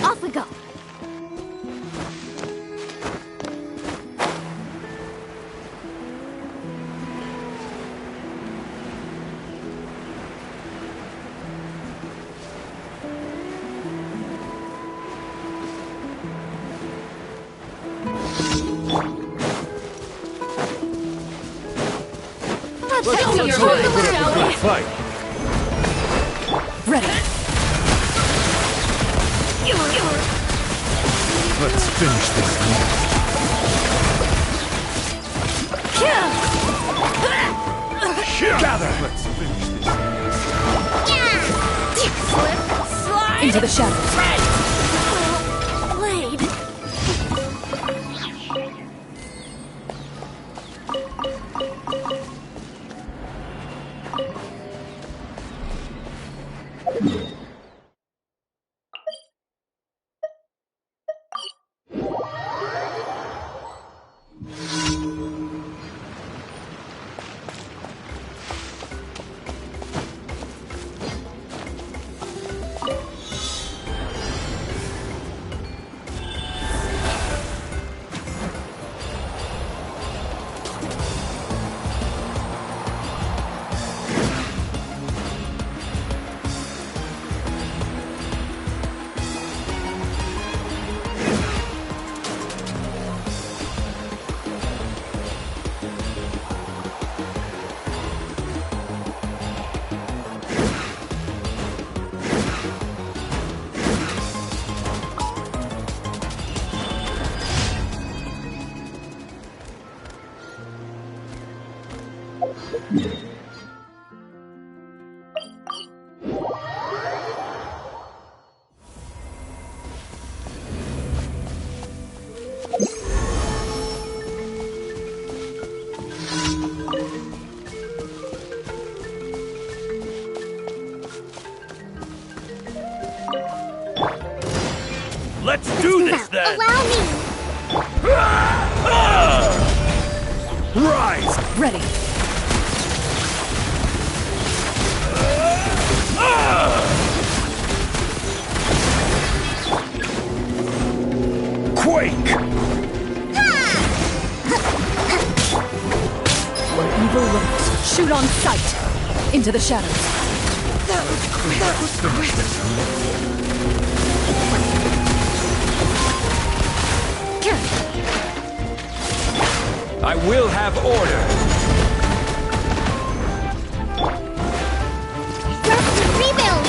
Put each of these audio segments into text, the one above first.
Off we go. Let's put up a good fight. Ready. Let's finish this now. Gather! Let's finish this now. Slip, slide. Into the shadows. Blade. Let's do this then! Allow me. Rise! Ready. Quake! Where evil lurks, shoot on sight. Into the shadows. Let's finish this. I will have order. Rebuild.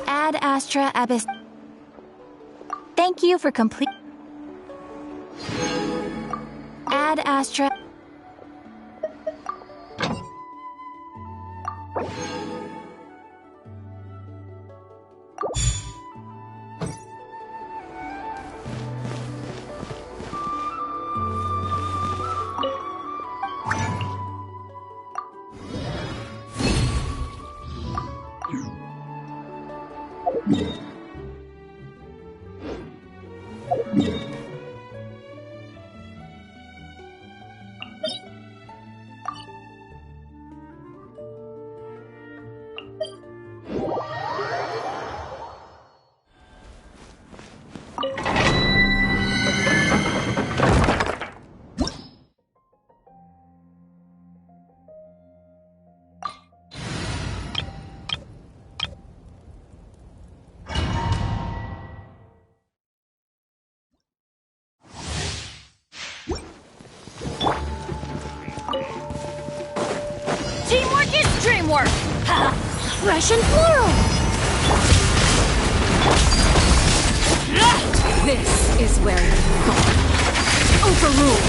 Ad Astra Abyss. Thank you for complete. Ad Astra. Teamwork is dreamwork! Fresh and plural! This is where you belong. Overruled.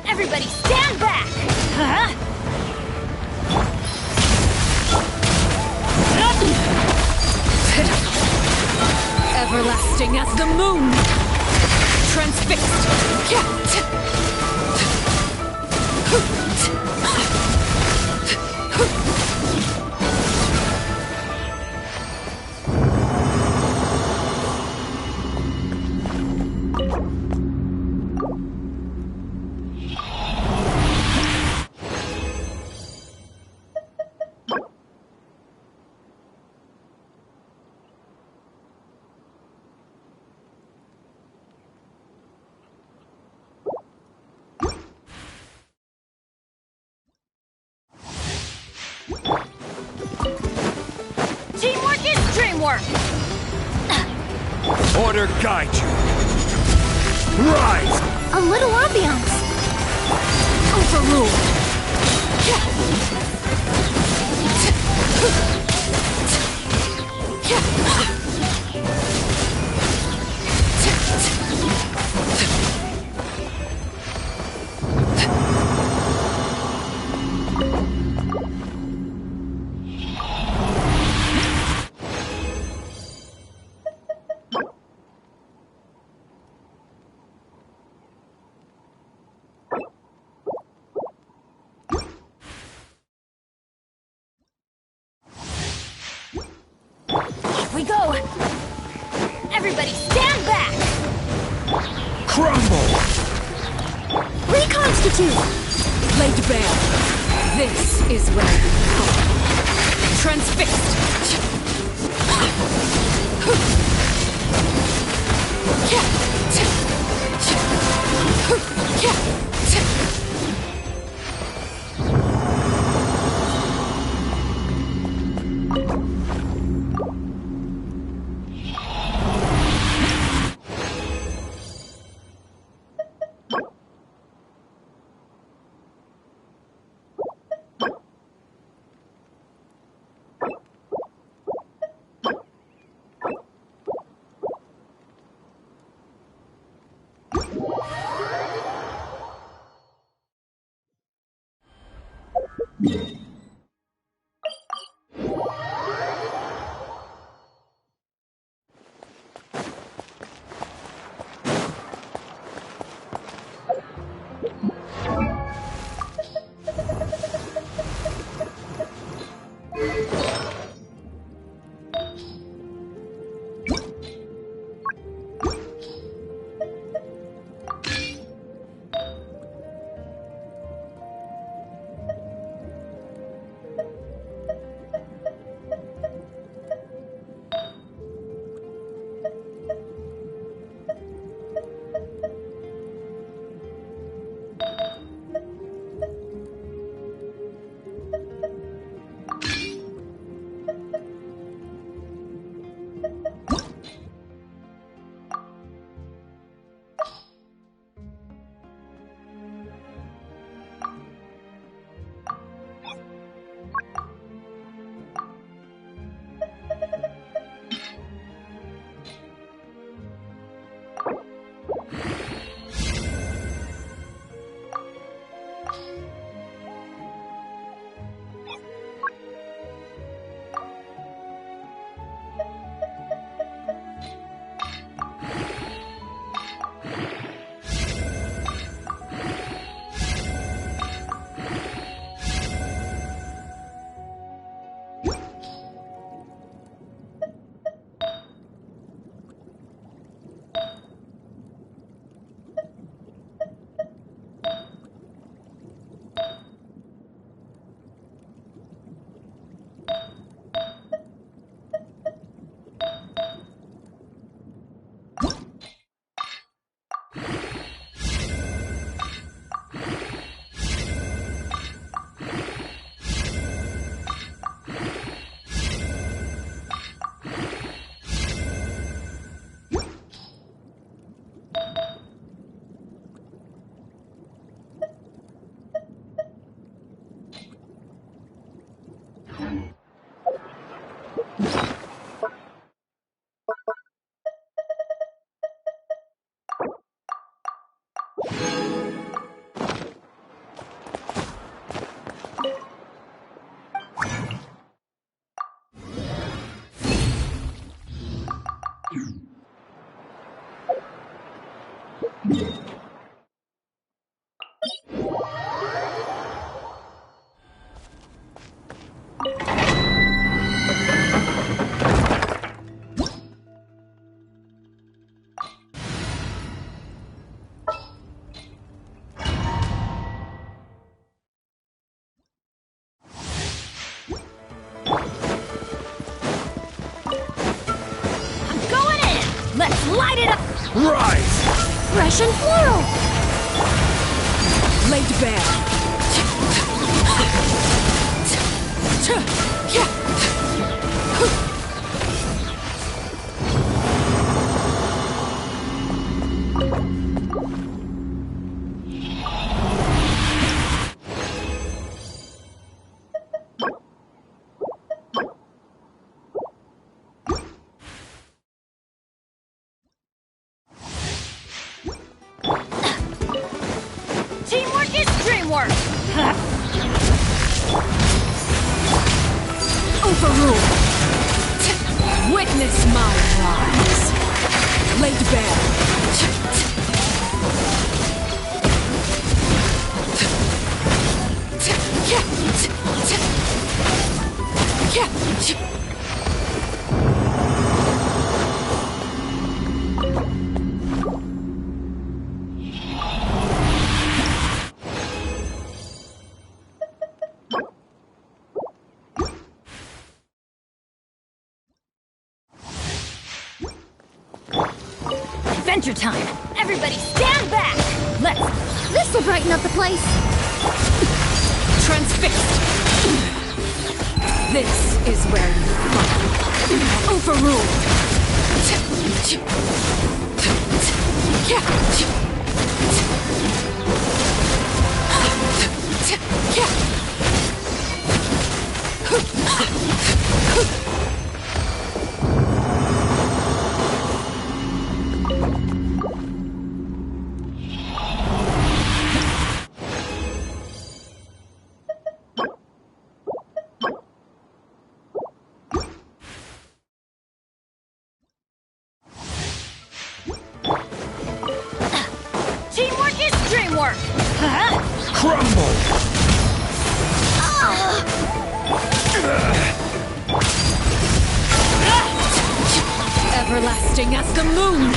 Everybody stand back! Everlasting as the moon. Transfixed. Teamwork is dreamwork! Order guide you. Rise! A little ambiance! Overruled. We go! Everybody stand back! Crumble! Reconstitute! Laid bare. This is where you belong. Transfixed. Light it up! Rise! Fresh and floral! Laid bare. Teamwork is dreamwork! Overruled! Witness my rise! Laid bare! Adventure time! Everybody stand back! This'll brighten up the place! Transfixed! This is where you fall. Overruled! extreme work! Huh? Crumble! Everlasting as the moon!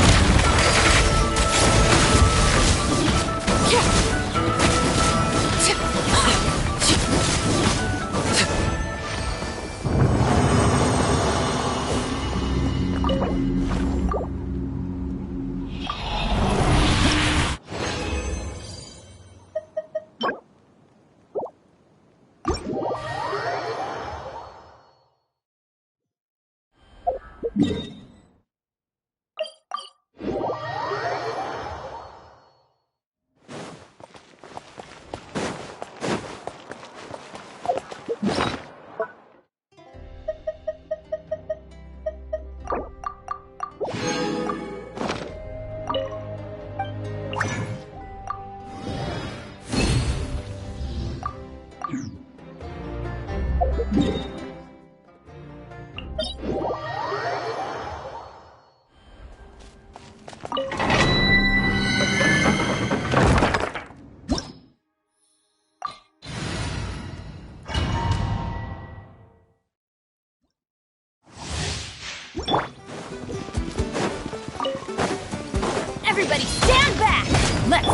Everybody stand back! Let's...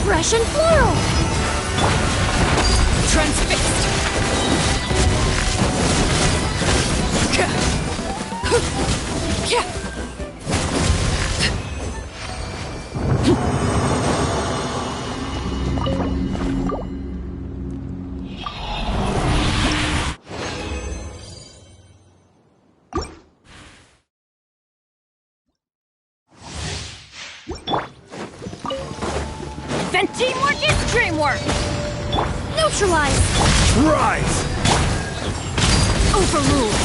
Fresh and floral! Transfixed! Then teamwork is dreamwork! Neutralize! Rise! Overruled!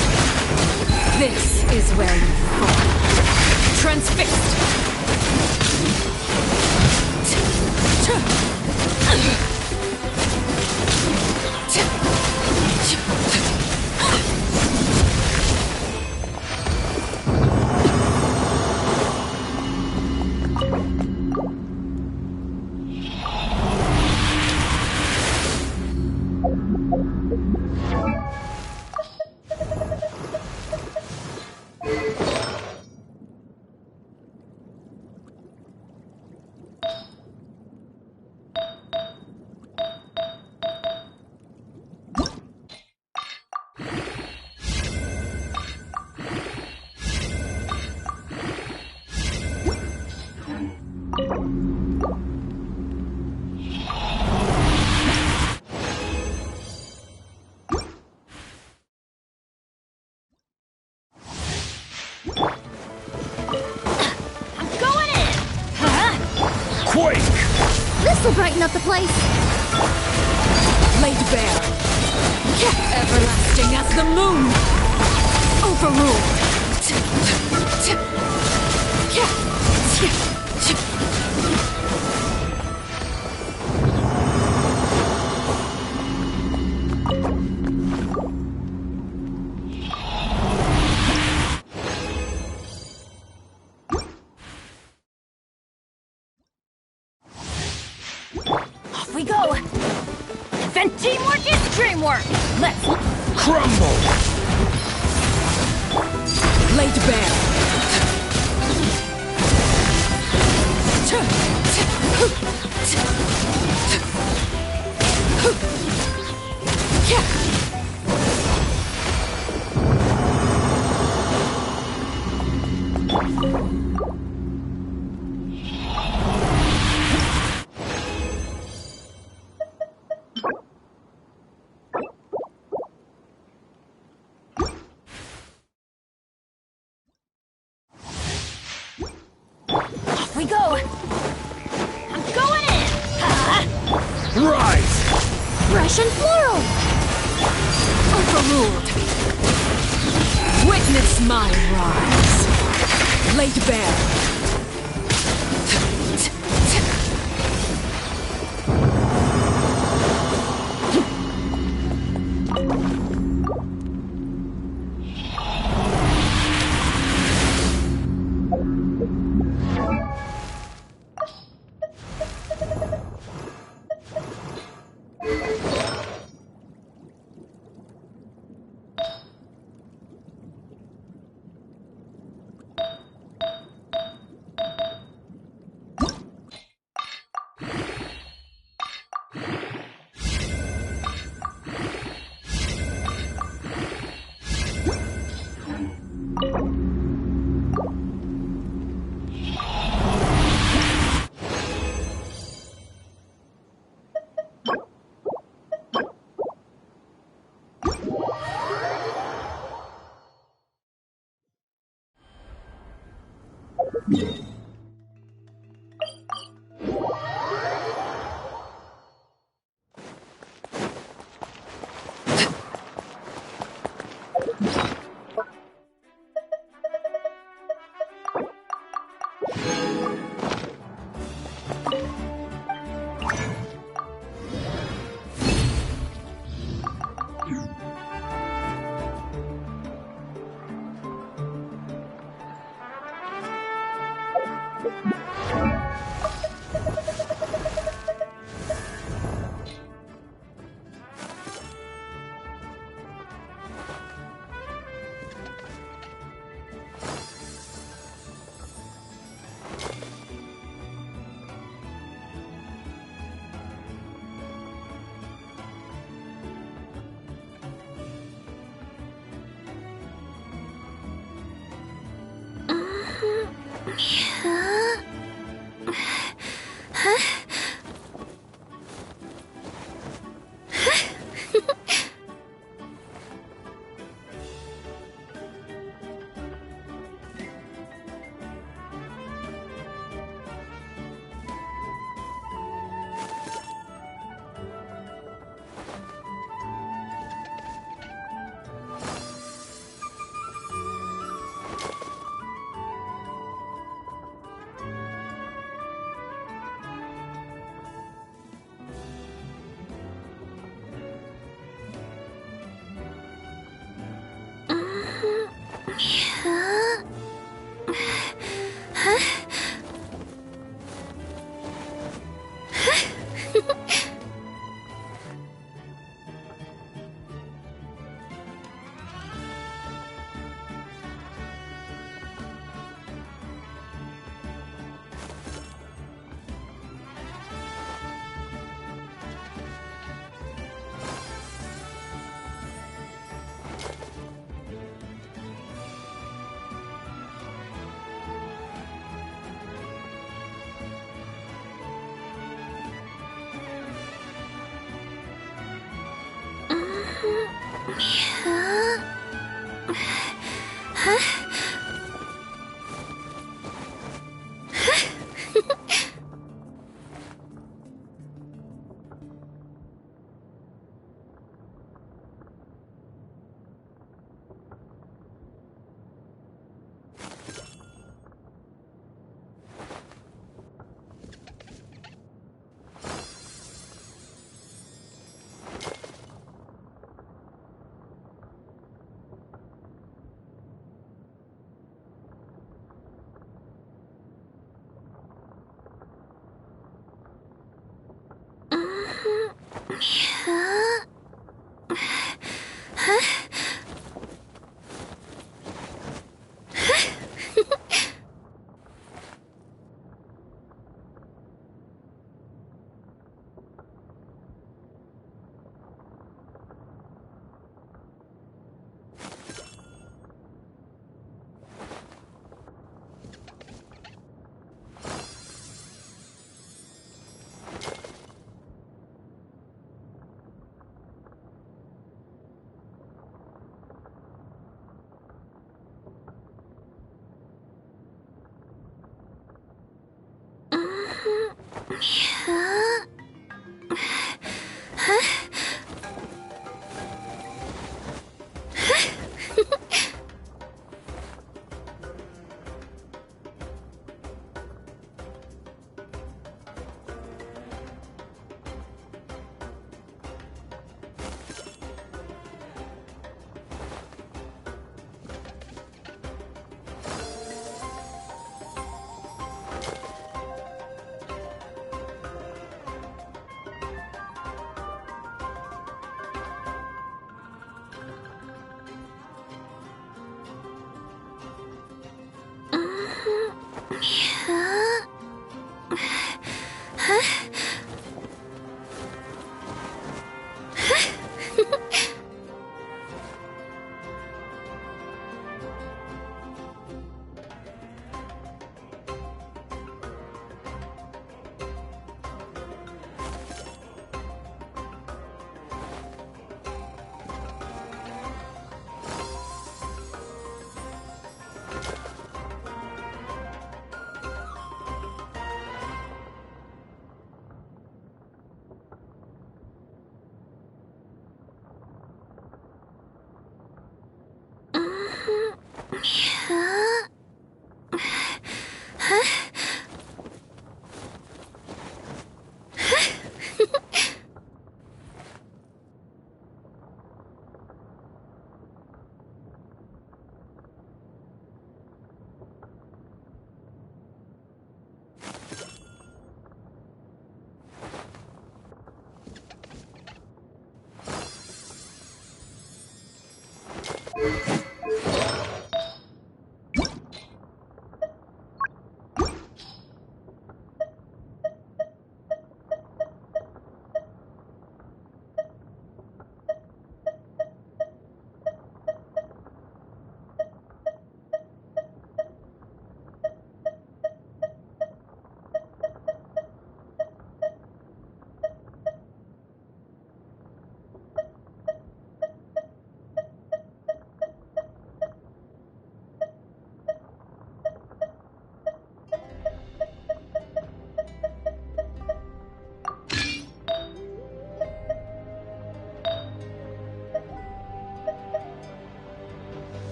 This is where you fall. Transfixed! Quake! This'll brighten up the place! Laid bare! Everlasting as the moon! Overruled! Off we go! Then teamwork is dreamwork! Let's... Crumble! Laid bare! Off we go! I'm going in! Rise! Fresh and floral! Overruled! Witness my rise! Laid bare!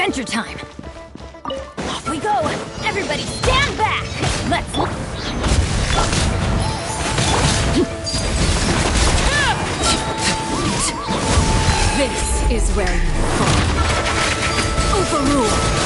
Adventure time! Off we go! Everybody stand back! Let's... This is where you fall. Overrule!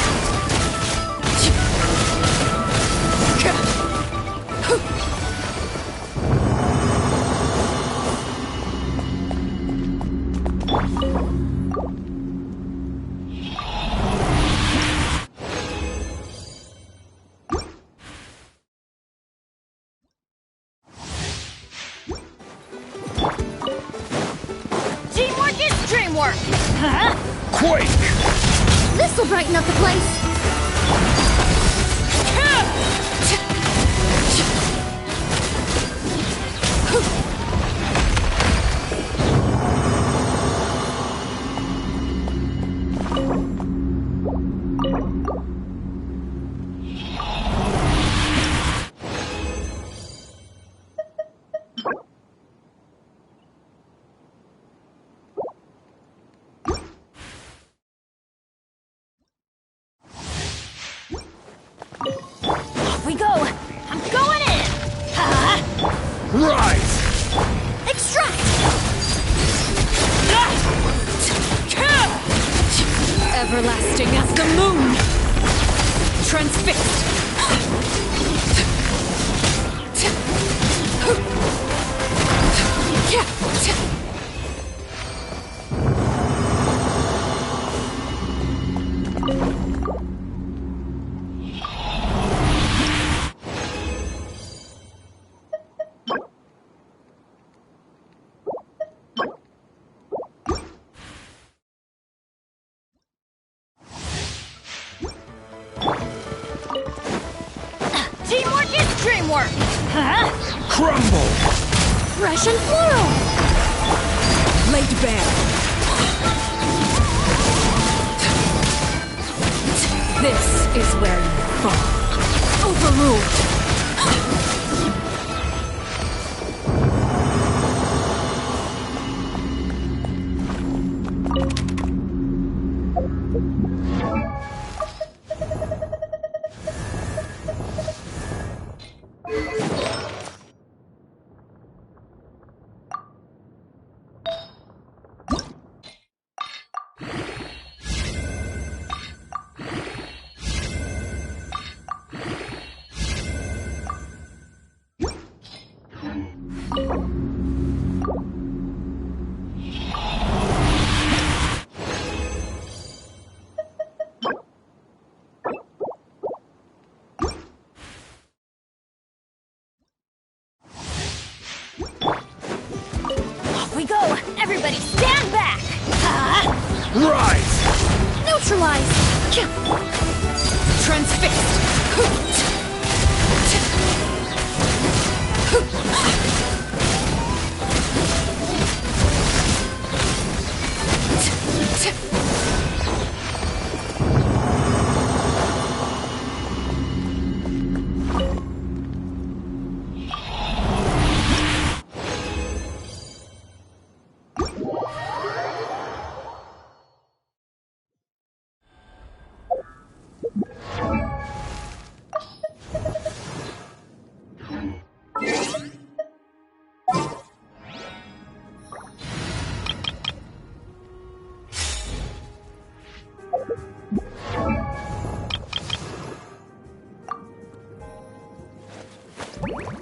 Teamwork is dreamwork! Huh? Quake! This'll brighten up the place! Rise! Extract! Everlasting as the moon! Transfixed! Teamwork is dreamwork! Huh? Crumble! Fresh and floral! Laid bare. This is where you fall. Overruled! Off we go! Everybody stand back! Rise! Neutralize! Transfixed.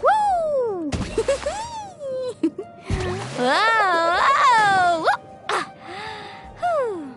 Woo! Whoa! Whoa! Ah. Whew.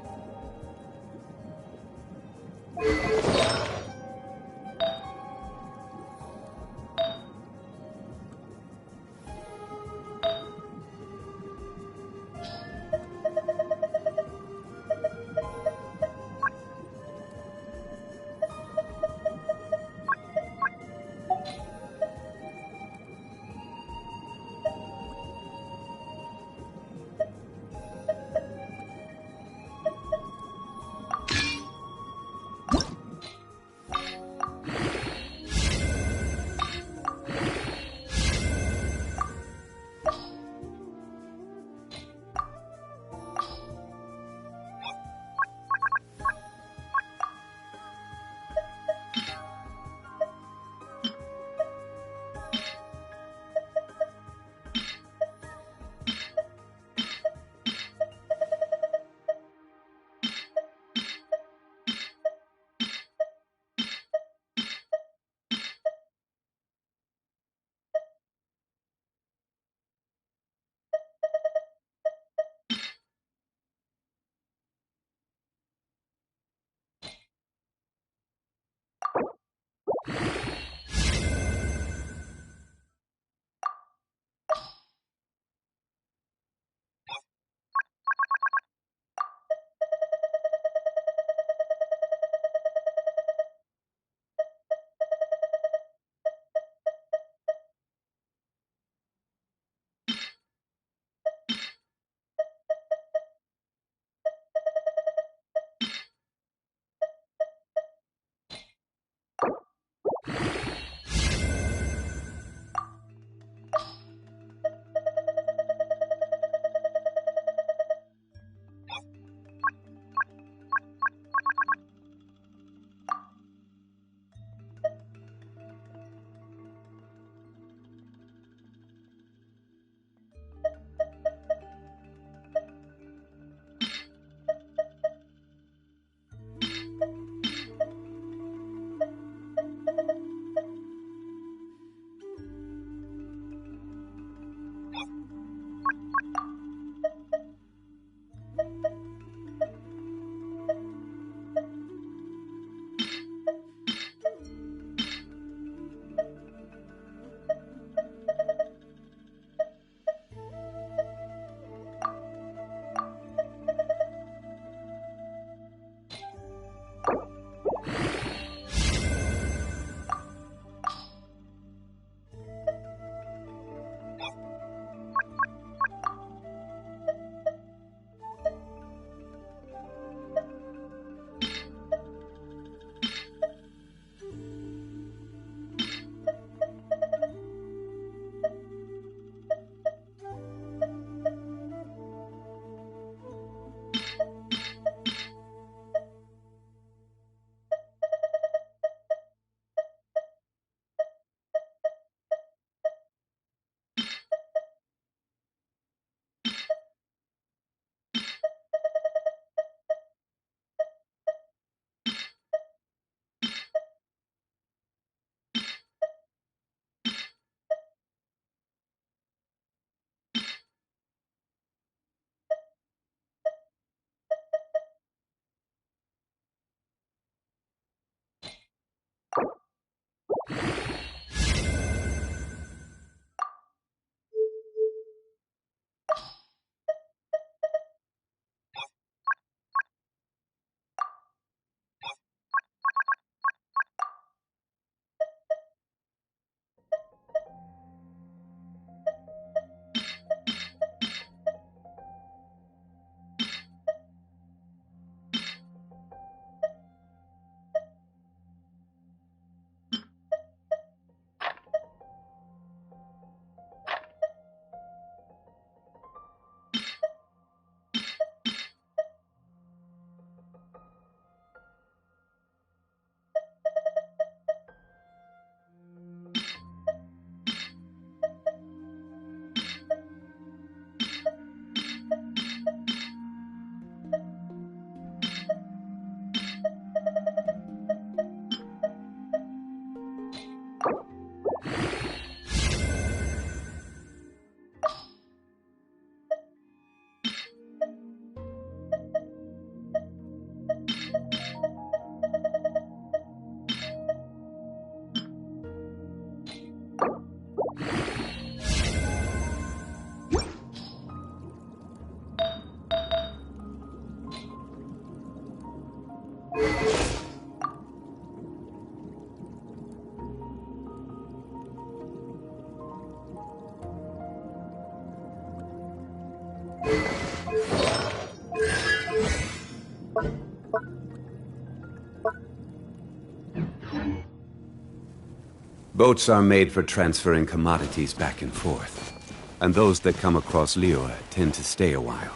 Boats are made for transferring commodities back and forth. And those that come across Liyue tend to stay a while.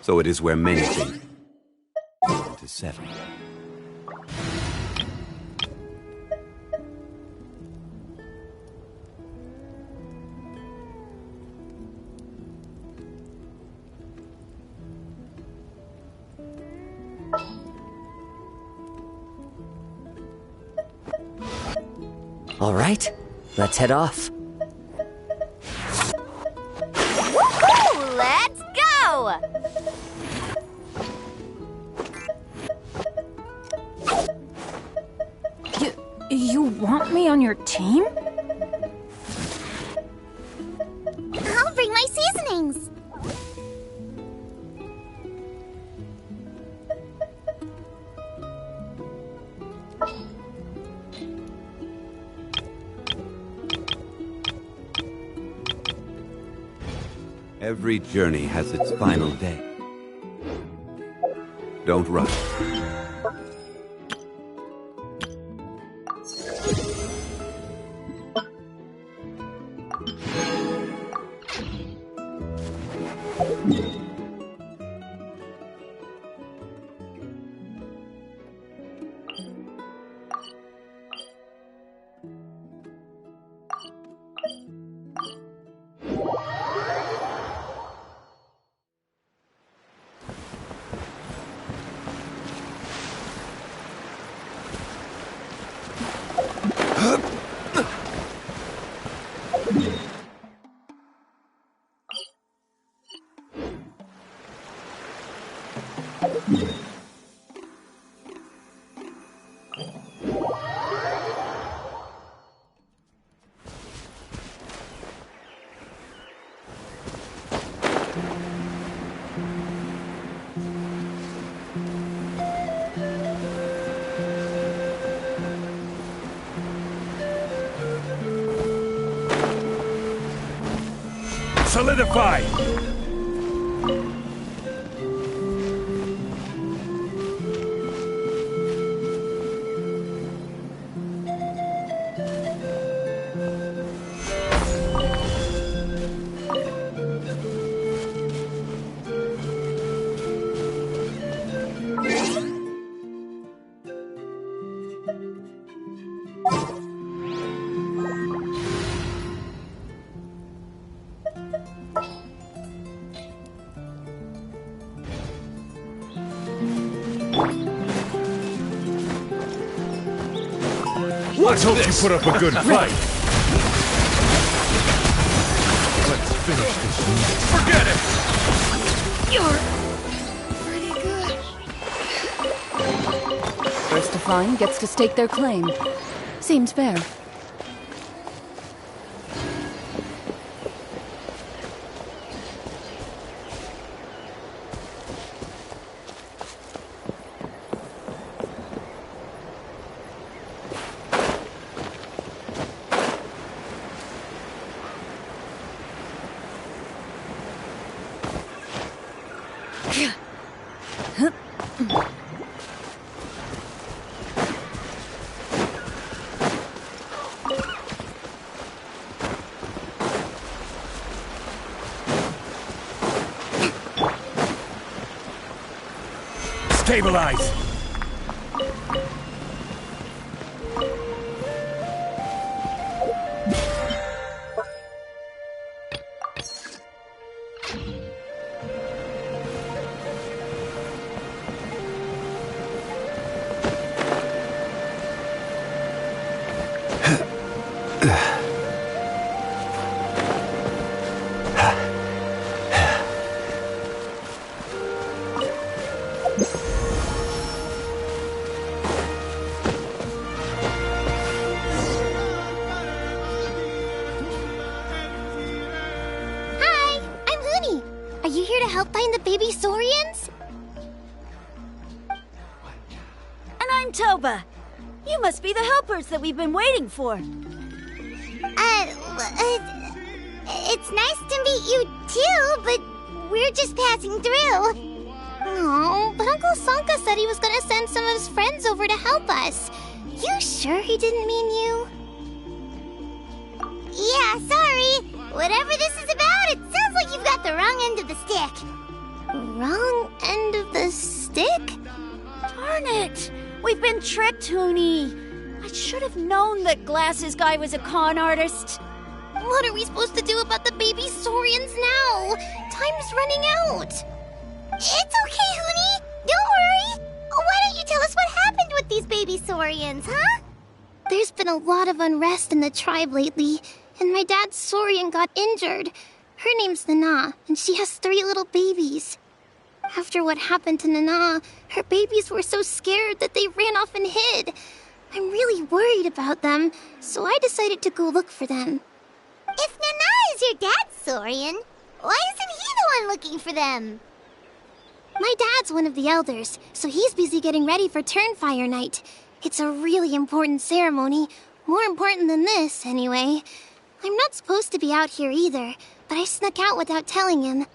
So it is where many things to settle. All right, let's head off. Woohoo! Let's go! You want me on your team? I'll bring my seasonings. Every journey has its final day. Don't rush. Solidify! Let's hope you put up a good fight. Let's finish this. Forget it! You're pretty good. First to find gets to stake their claim. Seems fair. Stabilize! Are you here to help find the baby Saurians? And I'm Toba. You must be the helpers that we've been waiting for. It's nice to meet you too, but We're just passing through. Oh, but Uncle Sanka said he was gonna send some of his friends over to help us. You sure he didn't mean you? Yeah, sorry. Whatever this is about, it sounds like you've got the wrong end of the stick. Wrong end of the stick? Darn it! We've been tricked, Hoonie. I should have known that Glasses Guy was a con artist. What are we supposed to do about the baby Saurians now? Time's running out. It's okay, Hoonie. Don't worry. Why don't you tell us what happened with these baby Saurians, huh? There's been a lot of unrest in the tribe lately, and my dad's Saurian got injured. Her name's Nana, and she has 3 little babies. After what happened to Nana, her babies were so scared that they ran off and hid. I'm really worried about them, so I decided to go look for them. If Nana is your dad's Saurian, why isn't he the one looking for them? My dad's one of the elders, so he's busy getting ready for Turnfire Night. It's a really important ceremony. More important than this, anyway. I'm not supposed to be out here either, but I snuck out without telling him.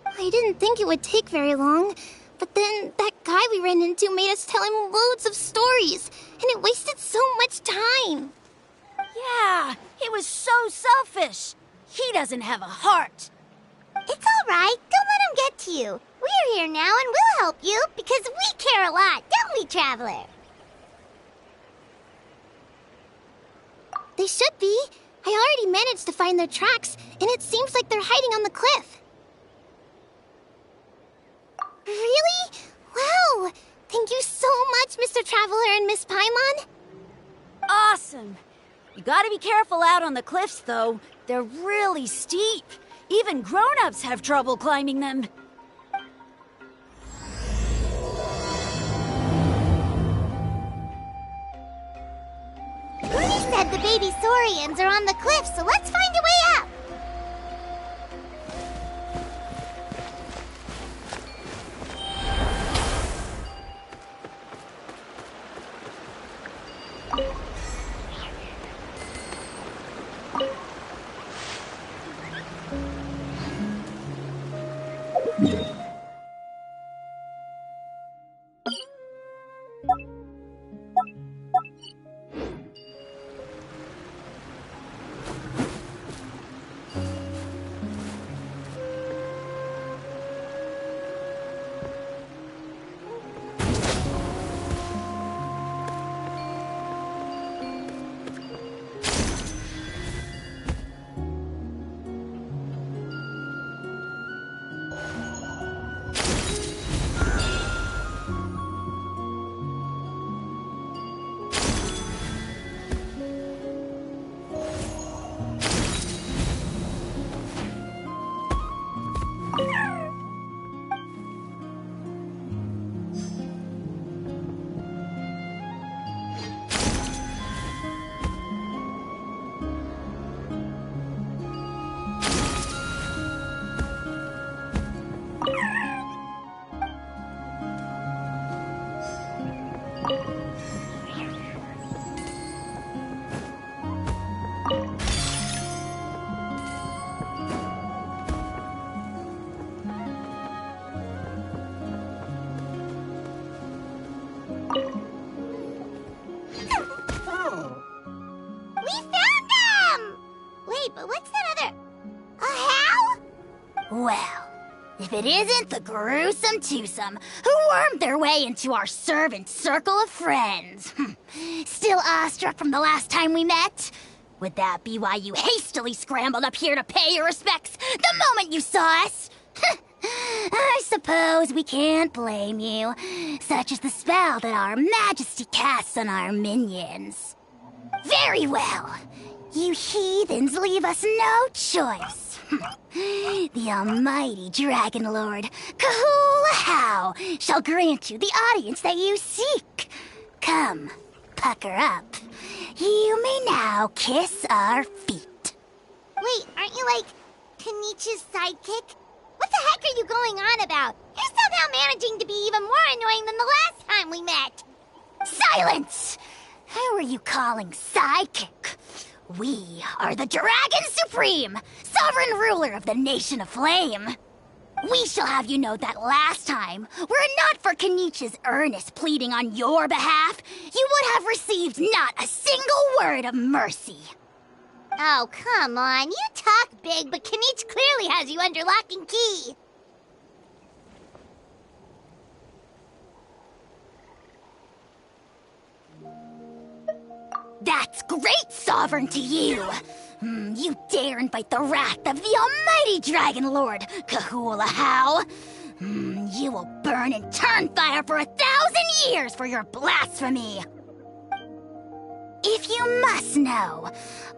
I didn't think it would take very long, but then that guy we ran into made us tell him loads of stories, and it wasted so much time. Yeah, he was so selfish. He doesn't have a heart. It's all right. Don't let him get to you. We're here now, and we'll help you, because we care a lot, don't we, Traveler? They should be. I already managed to find their tracks, and it seems like they're hiding on the cliff. Really? Wow! Thank you so much, Mr. Traveler and Miss Paimon. Awesome. You gotta be careful out on the cliffs, though. They're really steep. Even grown-ups have trouble climbing them. He said the baby Saurians are on the cliff, so let's find a way up. Well, if it isn't the gruesome twosome who wormed their way into our servant circle of friends. Still awestruck from the last time we met? Would that be why you hastily scrambled up here to pay your respects the moment you saw us? I suppose we can't blame you. Such is the spell that our majesty casts on our minions. Very well. You heathens leave us no choice. The almighty Dragon Lord, Kahula shall grant you the audience that you seek. Come, pucker up. You may now kiss our feet. Wait, aren't you like Kenichi's sidekick? What the heck are you going on about? You're somehow managing to be even more annoying than the last time we met. Silence! Who are you calling sidekick? We are the Dragon Supreme, sovereign ruler of the Nation of Flame. We shall have you know that last time, were it not for Kenichi's earnest pleading on your behalf, you would have received not a single word of mercy. Oh, come on. You talk big, but Kenichi clearly has you under lock and key. That's great, Sovereign, to you! You dare invite the wrath of the almighty Dragon Lord, Kahula How! You will burn in turn fire for 1,000 years for your blasphemy! If you must know,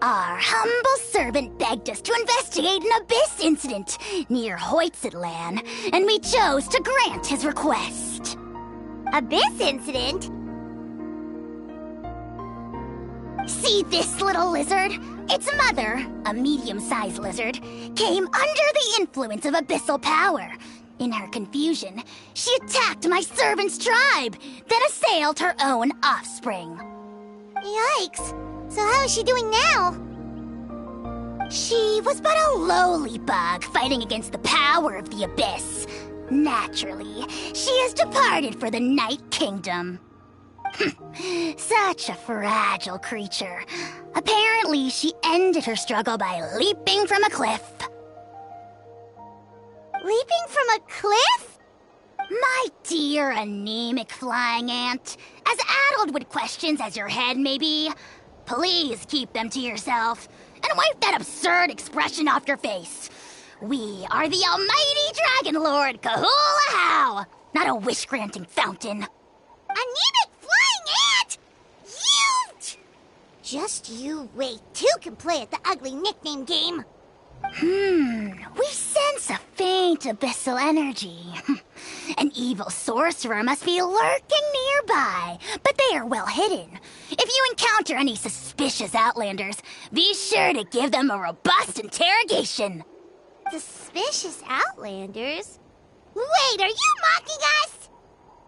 our humble servant begged us to investigate an abyss incident near Hoytzitlan, and we chose to grant his request. Abyss incident? See this little lizard? Its mother, a medium-sized lizard, came under the influence of abyssal power. In her confusion, she attacked my servant's tribe, then assailed her own offspring. Yikes. So how is she doing now? She was but a lowly bug fighting against the power of the abyss. Naturally, she has departed for the Night Kingdom. Such a fragile creature. Apparently, she ended her struggle by leaping from a cliff. Leaping from a cliff? My dear anemic flying ant, as addled with questions as your head may be, please keep them to yourself and wipe that absurd expression off your face. We are the almighty Dragon Lord Kahula How, not a wish-granting fountain. Anemic flying ant? You! Just you wait. Two can play at the ugly nickname game. We sense a faint abyssal energy. An evil sorcerer must be lurking nearby, but they are well hidden. If you encounter any suspicious outlanders, be sure to give them a robust interrogation. Suspicious outlanders? Wait, are you mocking us?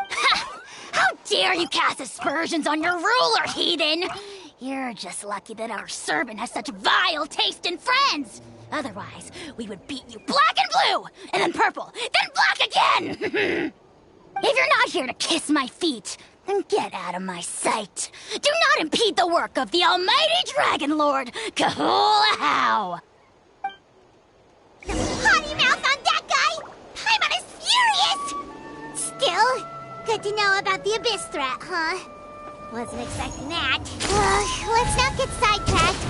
Ha! How dare you cast aspersions on your ruler, heathen! You're just lucky that our servant has such vile taste in friends. Otherwise, we would beat you black and blue, and then purple, then black again! If you're not here to kiss my feet, then get out of my sight. Do not impede the work of the almighty Dragon Lord, Kahula How! Potty mouth on that guy! Paimon is furious! Still, good to know about the abyss threat, huh? Wasn't expecting that. Let's not get sidetracked.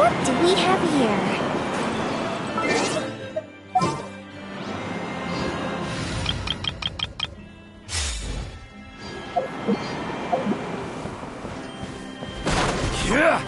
What do we have here? Yeah!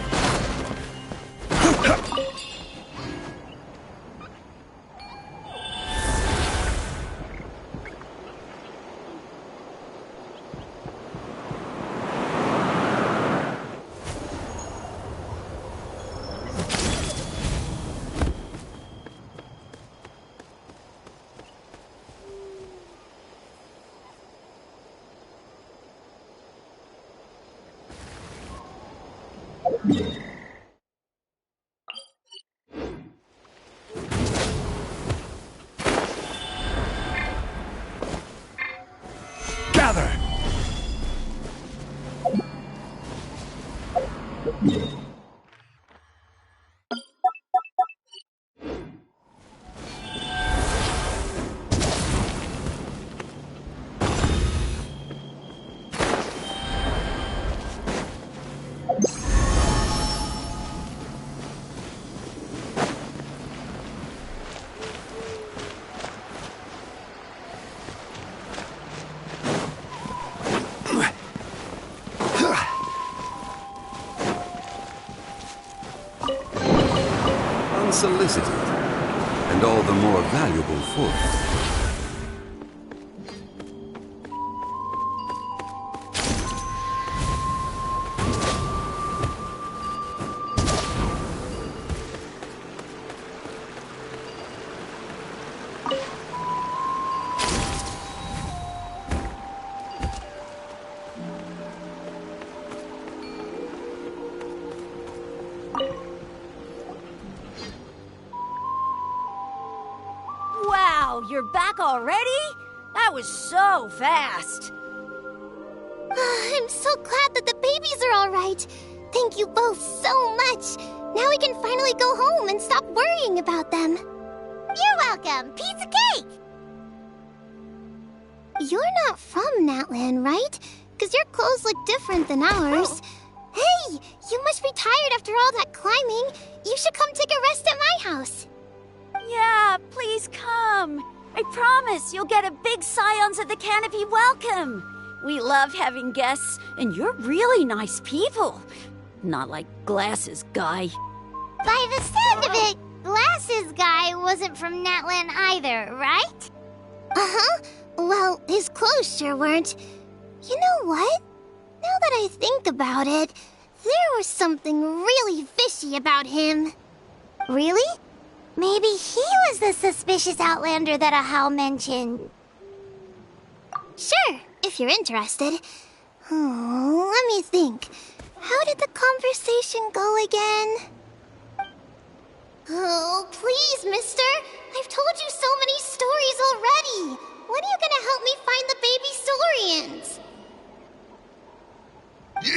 Gather! Unsolicited, and all the more valuable for it. Wow, you're back already? That was so fast. I'm so glad that the babies are all right. Thank you both so much. Now we can finally go home and stop worrying about them. You're welcome. Piece of cake. You're not from Natlan, right? Because your clothes look different than ours. Hey, you must be tired after all that climbing. You should come take a rest at my house. Yeah, please come. I promise you'll get a big Scions of the Canopy welcome. We love having guests, and you're really nice people. Not like Glasses Guy. By the sound of it, Glasses Guy wasn't from Natlan either, right? Uh-huh. Well, his clothes sure weren't. You know what? Now that I think about it, there was something really fishy about him. Really? Maybe he was the suspicious outlander that Ahau mentioned. Sure, if you're interested. Oh, let me think. How did the conversation go again? Oh, please, mister. I've told you so many stories already. When are you gonna help me find the baby Saurians?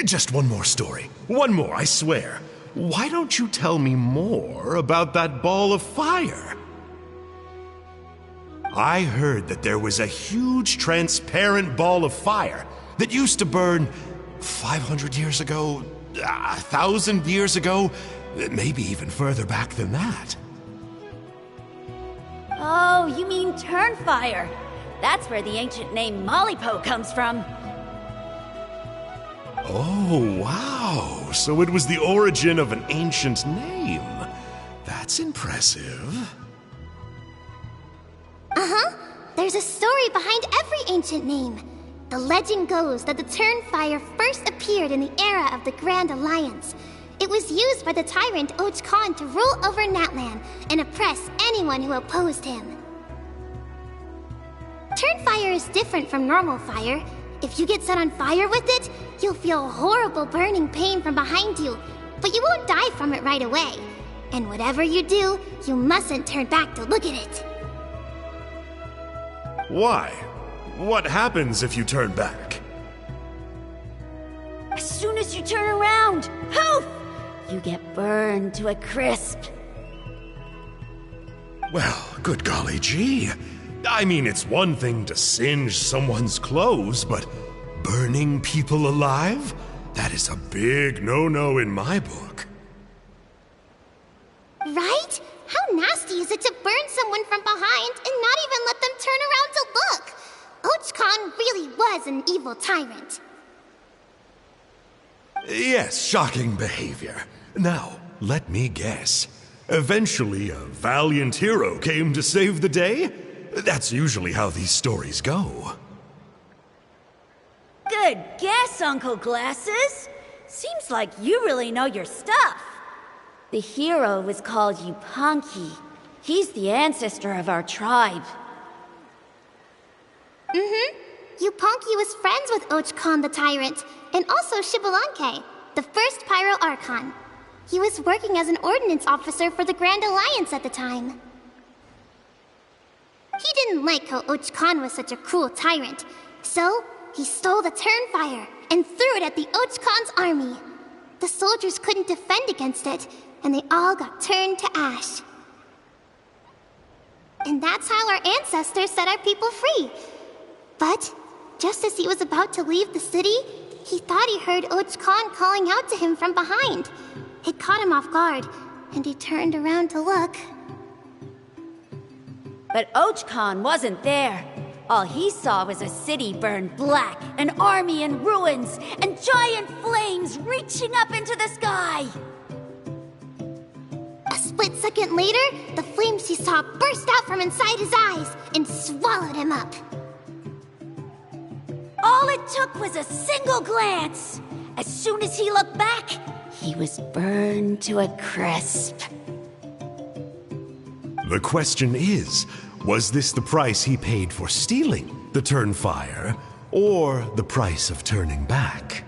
Just one more story. One more, I swear. Why don't you tell me more about that ball of fire? I heard that there was a huge transparent ball of fire that used to burn 500 years ago, 1,000 years ago, maybe even further back than that. Oh, you mean Turnfire. That's where the ancient name Mollypo comes from. Oh, wow. So it was the origin of an ancient name. That's impressive. Uh-huh. There's a story behind every ancient name. The legend goes that the Turnfire first appeared in the era of the Grand Alliance. It It was used by the tyrant Och Khan to rule over Natlan and oppress anyone who opposed him. Turnfire is different from normal fire. If you get set on fire with it, you'll feel horrible burning pain from behind you, but you won't die from it right away. And whatever you do, you mustn't turn back to look at it. Why? What happens if you turn back? As soon as you turn around, poof! You get burned to a crisp. Well, good golly gee. I mean, it's one thing to singe someone's clothes, but burning people alive? That is a big no-no in my book. Right? How nasty is it to burn someone from behind and not even let them turn around to look? Och Khan really was an evil tyrant. Yes, shocking behavior. Now, let me guess. Eventually, a valiant hero came to save the day? That's usually how these stories go. Good guess, Uncle Glasses. Seems like you really know your stuff. The hero was called Yupanqui. He's the ancestor of our tribe. Yupanqui was friends with Och Khan the tyrant, and also Shibalanke, the first Pyro Archon. He was working as an ordnance officer for the Grand Alliance at the time. He didn't like how Och Khan was such a cruel tyrant, so he stole the Turnfire and threw it at the Och Khan's army. The soldiers couldn't defend against it, and they all got turned to ash. And that's how our ancestors set our people free. But just as he was about to leave the city, he thought he heard Och Khan calling out to him from behind. It caught him off guard, and he turned around to look. But Och Khan wasn't there. All he saw was a city burned black, an army in ruins, and giant flames reaching up into the sky. A split second later, the flames he saw burst out from inside his eyes and swallowed him up. All it took was a single glance. As soon as he looked back, he was burned to a crisp. The question is, was this the price he paid for stealing the Turnfire, or the price of turning back?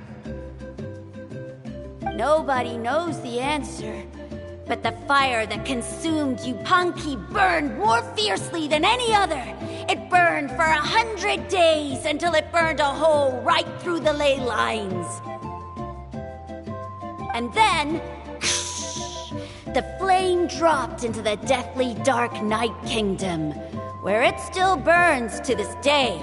Nobody knows the answer. But the fire that consumed Yupanqui burned more fiercely than any other. It burned for 100 days until it burned a hole right through the ley lines. And then, the flame dropped into the deathly dark Night Kingdom, where it still burns to this day.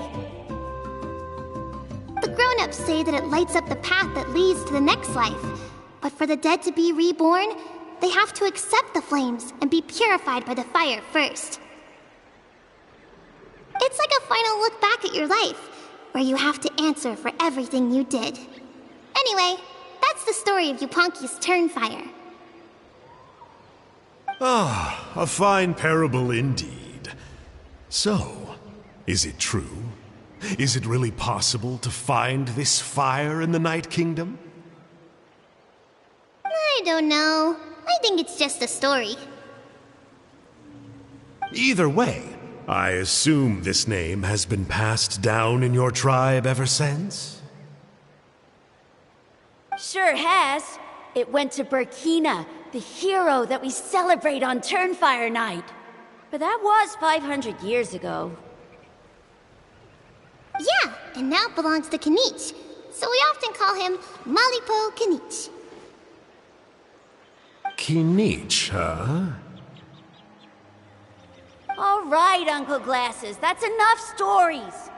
The grown-ups say that it lights up the path that leads to the next life. But for the dead to be reborn, they have to accept the flames and be purified by the fire first. It's like a final look back at your life, where you have to answer for everything you did. Anyway, that's the story of Yupanqui's Turnfire. Ah, a fine parable indeed. So, is it true? Is it really possible to find this fire in the Night Kingdom? I don't know. I think it's just a story. Either way, I assume this name has been passed down in your tribe ever since? Sure has. It went to Burkina, the hero that we celebrate on Turnfire Night. But that was 500 years ago. Yeah, and now it belongs to Kinich. So we often call him Malipo Kinich. Kinich, huh? All right, Uncle Glasses, that's enough stories.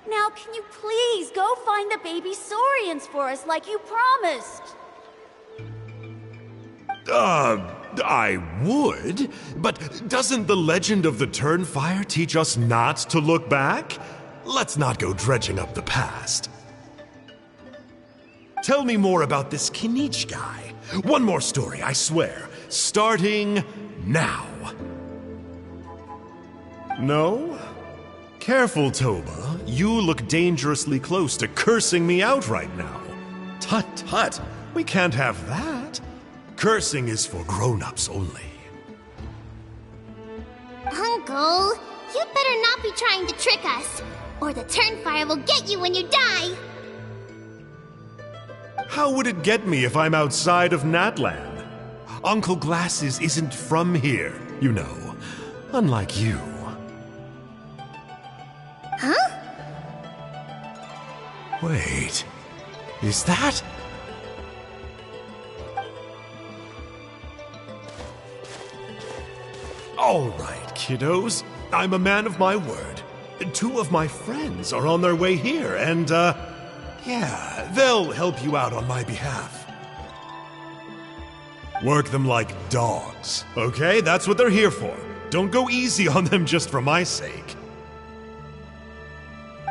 Now, can you please go find the baby Saurians for us like you promised? I would, but doesn't the legend of the Turnfire teach us not to look back? Let's not go dredging up the past. Tell me more about this Kinich guy. One more story, I swear. Starting now. No? Careful, Toba. You look dangerously close to cursing me out right now. Tut tut. We can't have that. Cursing is for grown-ups only. Uncle, you'd better not be trying to trick us, or the Turnfire will get you when you die. How would it get me if I'm outside of Natland? Uncle Glasses isn't from here, you know. Unlike you. Huh? Wait, is that? All right, kiddos. I'm a man of my word. 2 of my friends are on their way here, and, yeah, they'll help you out on my behalf. Work them like dogs, okay? That's what they're here for. Don't go easy on them just for my sake.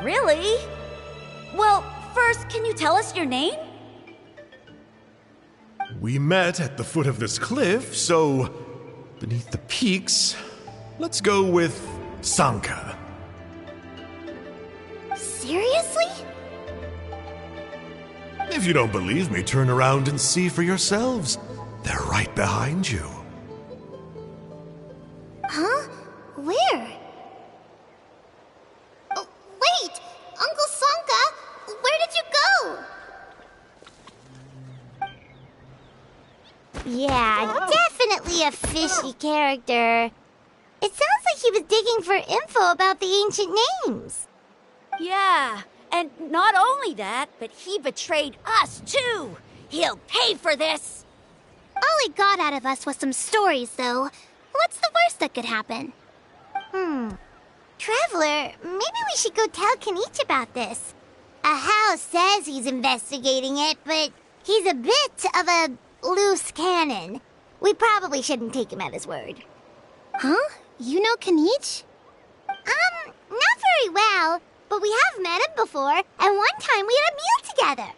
Really? Well, first, can you tell us your name? We met at the foot of this cliff, so beneath the peaks, let's go with Sanka. Seriously? If you don't believe me, turn around and see for yourselves. They're right behind you. Huh? Where? Oh, wait! Uncle Sanka, where did you go? Yeah, definitely a fishy character. It sounds like he was digging for info about the ancient names. Yeah, and not only that, but he betrayed us too. He'll pay for this. All he got out of us was some stories, though. What's the worst that could happen? Traveler, maybe we should go tell Kanich about this. Ahau says he's investigating it, but he's a bit of a loose cannon. We probably shouldn't take him at his word. Huh? You know Kanich? Not very well, but we have met him before, and one time we had a meal together.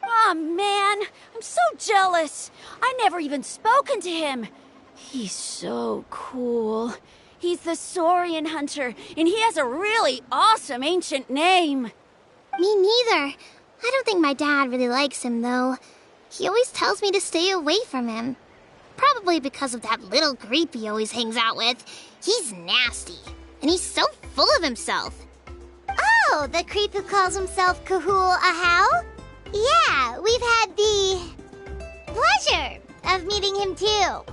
Aw, man, I'm so jealous. I never even spoken to him. He's so cool. He's the Saurian hunter, and he has a really awesome ancient name. Me neither. I don't think my dad really likes him, though. He always tells me to stay away from him. Probably because of that little creep he always hangs out with. He's nasty, and he's so full of himself. Oh, the creep who calls himself Kahul Ahau? Yeah, we've had the pleasure of meeting him too.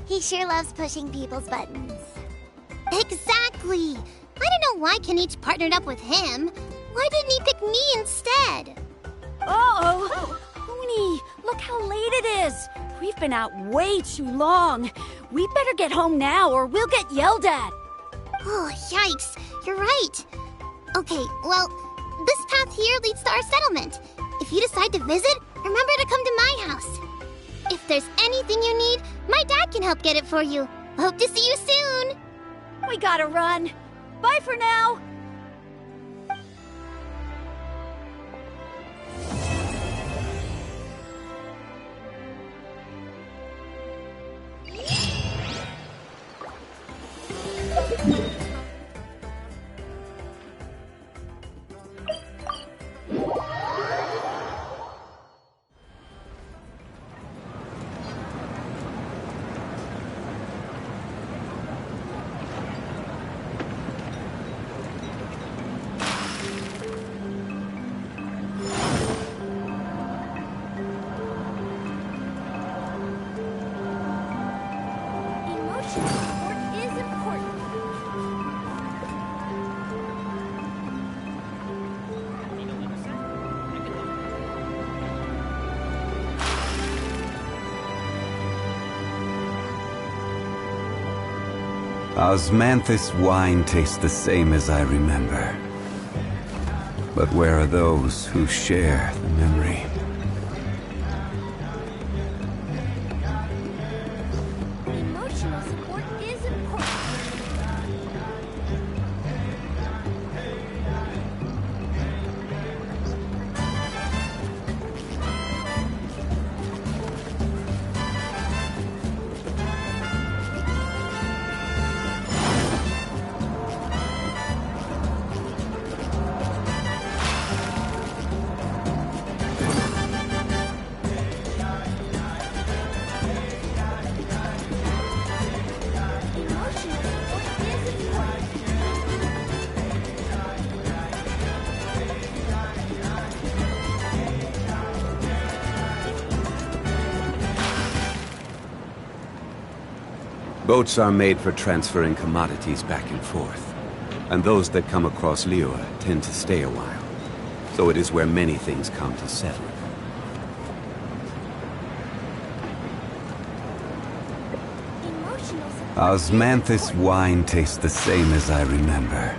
He sure loves pushing people's buttons. Exactly. I don't know why Kanich partnered up with him. Why didn't he pick me instead? Uh-oh. Huni, look how late it is. We've been out way too long. We better get home now or we'll get yelled at. Oh, yikes. You're right. Okay, well, this path here leads to our settlement. If you decide to visit, remember to come to my house. If there's anything you need, my dad can help get it for you. Hope to see you soon. We gotta run. Bye for now. Osmanthus wine tastes the same as I remember. But where are those who share the memory? Emotional support is important. Boats are made for transferring commodities back and forth. And those that come across Liyue tend to stay a while. So it is where many things come to settle. Osmanthus wine tastes the same as I remember.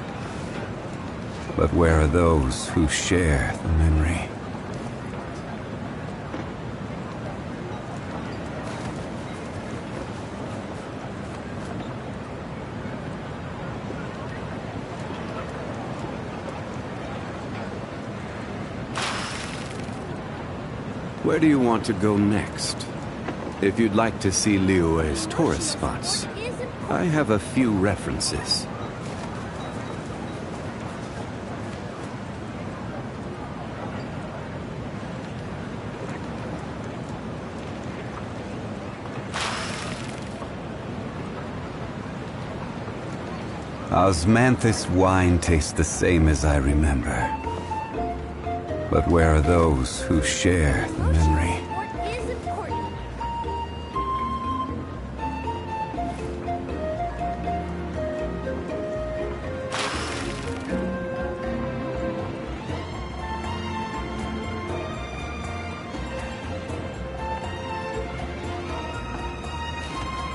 But where are those who share the memory? Where do you want to go next? If you'd like to see Liyue's tourist spots, I have a few references. Osmanthus wine tastes the same as I remember. But where are those who share the memory?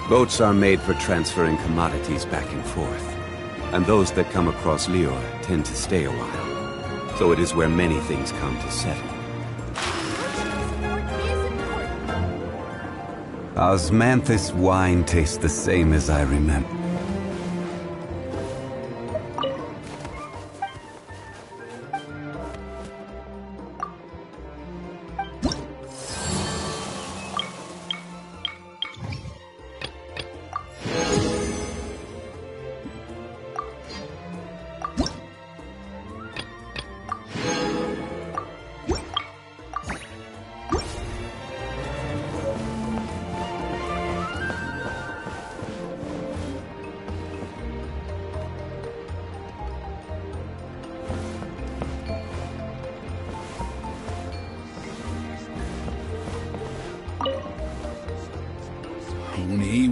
Boats are made for transferring commodities back and forth. And those that come across Liyue tend to stay a while. So it is where many things come to settle. Osmanthus wine tastes the same as I remember.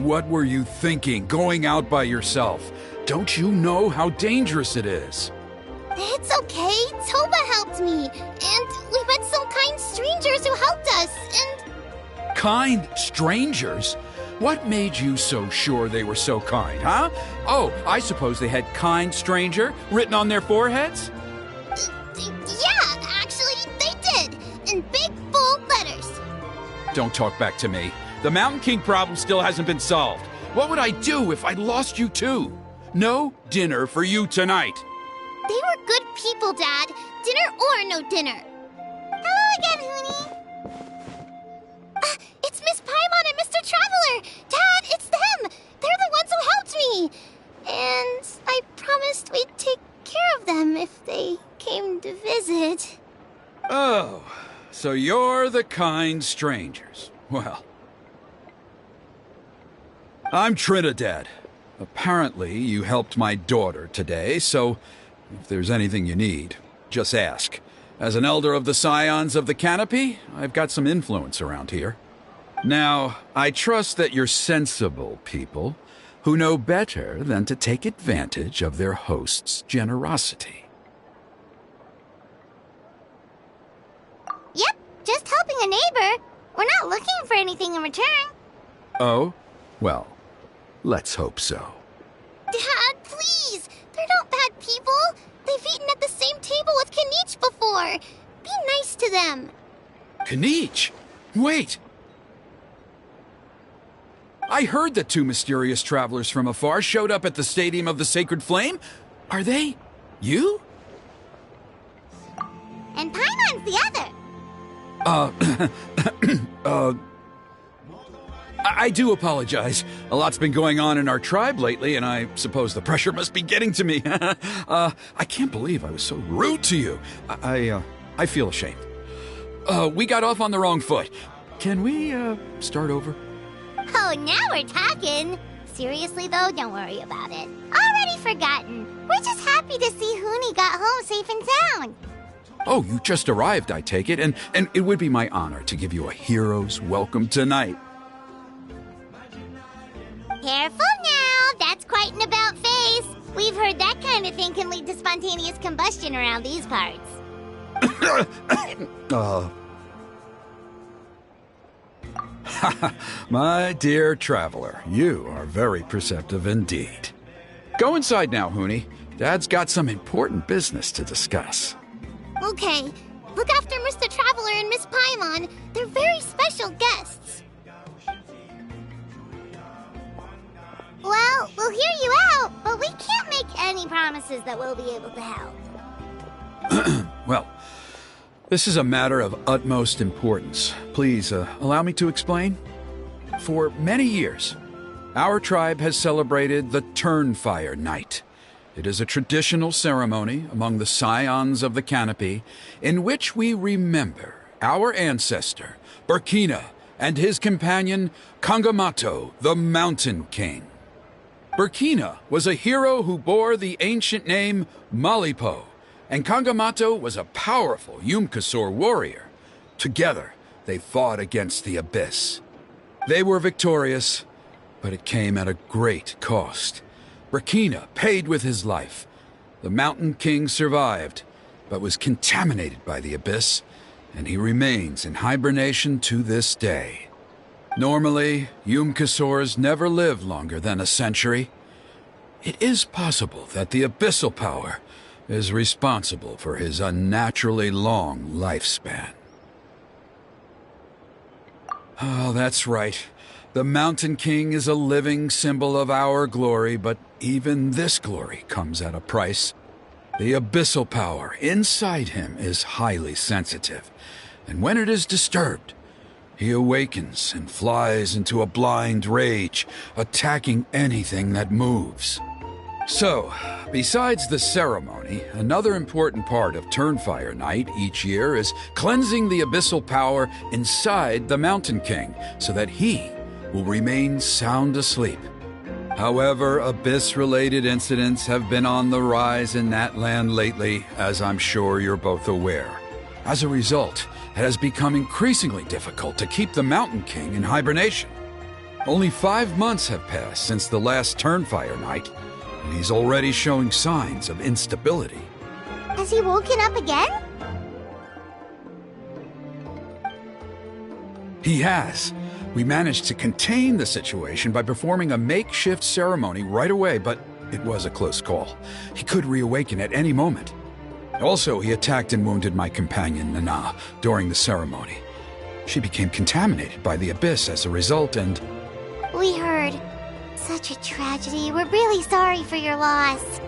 What were you thinking, going out by yourself? Don't you know how dangerous it is? It's okay. Toba helped me. And we met some kind strangers who helped us. And... Kind strangers? What made you so sure they were so kind, huh? Oh, I suppose they had kind stranger written on their foreheads? Yeah, actually, they did. In big, bold letters. Don't talk back to me. The Mountain King problem still hasn't been solved. What would I do if I lost you too? No dinner for you tonight. They were good people, Dad. Dinner or no dinner. Hello again, Huni. It's Miss Paimon and Mr. Traveler. Dad, it's them. They're the ones who helped me. And I promised we'd take care of them if they came to visit. Oh, so you're the kind strangers. Well... I'm Trinidad. Apparently, you helped my daughter today, so if there's anything you need, just ask. As an elder of the Scions of the Canopy, I've got some influence around here. Now, I trust that you're sensible people who know better than to take advantage of their host's generosity. Yep, just helping a neighbor. We're not looking for anything in return. Oh? Well... let's hope so. Dad, please! They're not bad people! They've eaten at the same table with Kanich before! Be nice to them! Kanich? Wait! I heard that two mysterious travelers from afar showed up at the Stadium of the Sacred Flame. Are they... you? And Paimon's the other! I do apologize. A lot's been going on in our tribe lately, and I suppose the pressure must be getting to me. I can't believe I was so rude to you. I feel ashamed. We got off on the wrong foot. Can we, start over? Oh, now we're talking! Seriously, though, don't worry about it. Already forgotten. We're just happy to see Huni got home safe and sound. Oh, you just arrived, I take it, and it would be my honor to give you a hero's welcome tonight. Careful We've heard that kind of thing can lead to spontaneous combustion around these parts. My dear traveler, you are very perceptive indeed. Go inside now, Hoonie. Dad's got some important business to discuss. Okay. Look after Mr. Traveler and Miss Paimon. They're very special guests. Well, we'll hear you out, but we can't make any promises that we'll be able to help. Well, this is a matter of utmost importance. Please, allow me to explain. For many years, our tribe has celebrated the Turnfire Night. It is a traditional ceremony among the Scions of the Canopy in which we remember our ancestor, Burkina, and his companion, Kangamato, the Mountain King. Burkina was a hero who bore the ancient name Malipo, and Kangamato was a powerful Yumkasor warrior. Together, they fought against the Abyss. They were victorious, but it came at a great cost. Burkina paid with his life. The Mountain King survived, but was contaminated by the Abyss, and he remains in hibernation to this day. Normally, Yumkasors never live longer than a century. It is possible that the abyssal power is responsible for his unnaturally long lifespan. Oh, that's right. The Mountain King is a living symbol of our glory, but even this glory comes at a price. The abyssal power inside him is highly sensitive, and when it is disturbed, he awakens and flies into a blind rage, attacking anything that moves. So, besides the ceremony, another important part of Turnfire Night each year is cleansing the abyssal power inside the Mountain King so that he will remain sound asleep. However, Abyss-related incidents have been on the rise in that land lately, as I'm sure you're both aware. As a result, it has become increasingly difficult to keep the Mountain King in hibernation. Only 5 months have passed since the last Turnfire Night, and he's already showing signs of instability. Has he woken up again? He has. We managed to contain the situation by performing a makeshift ceremony right away, but it was a close call. He could reawaken at any moment. Also, he attacked and wounded my companion, Nana, during the ceremony. She became contaminated by the Abyss as a result, and... We heard. Such a tragedy. We're really sorry for your loss.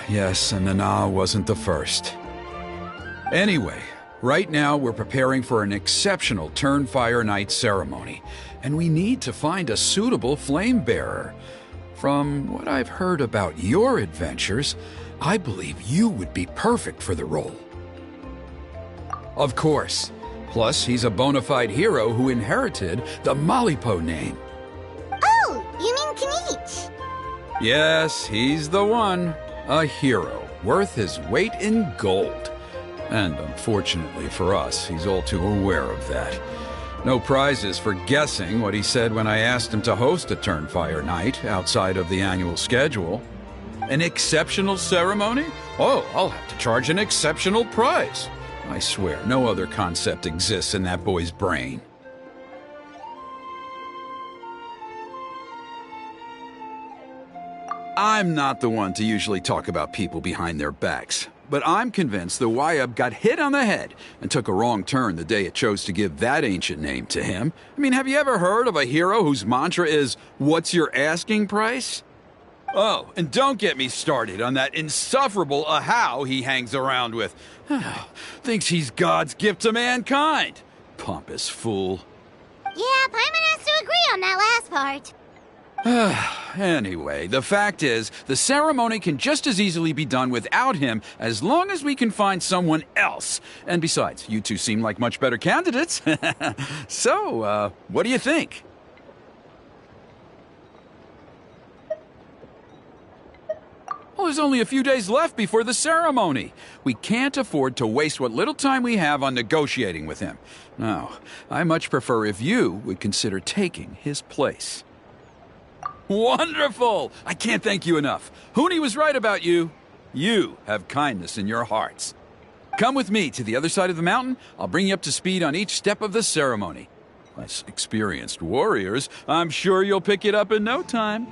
Yes, and Nana wasn't the first. Anyway, right now we're preparing for an exceptional Turnfire Night ceremony, and we need to find a suitable flame bearer. From what I've heard about your adventures, I believe you would be perfect for the role. Of course. Plus, he's a bona fide hero who inherited the Malipo name. Oh, you mean Kanich? Yes, he's the one. A hero, worth his weight in gold. And unfortunately for us, he's all too aware of that. No prizes for guessing what he said when I asked him to host a Turnfire Night outside of the annual schedule. An exceptional ceremony? Oh, I'll have to charge an exceptional price. I swear, no other concept exists in that boy's brain. I'm not the one to usually talk about people behind their backs, but I'm convinced the Wyab got hit on the head and took a wrong turn the day it chose to give that ancient name to him. I mean, have you ever heard of a hero whose mantra is, "What's your asking price?" Oh, and don't get me started on that insufferable Ahau he hangs around with. Thinks he's God's gift to mankind. Pompous fool. Yeah, Paimon has to agree on that last part. Anyway, the fact is, the ceremony can just as easily be done without him as long as we can find someone else. And besides, you two seem like much better candidates. So, what do you think? Well, there's only a few days left before the ceremony. We can't afford to waste what little time we have on negotiating with him. No, I much prefer if you would consider taking his place. Wonderful! I can't thank you enough. Huni was right about you. You have kindness in your hearts. Come with me to the other side of the mountain. I'll bring you up to speed on each step of the ceremony. As experienced warriors, I'm sure you'll pick it up in no time.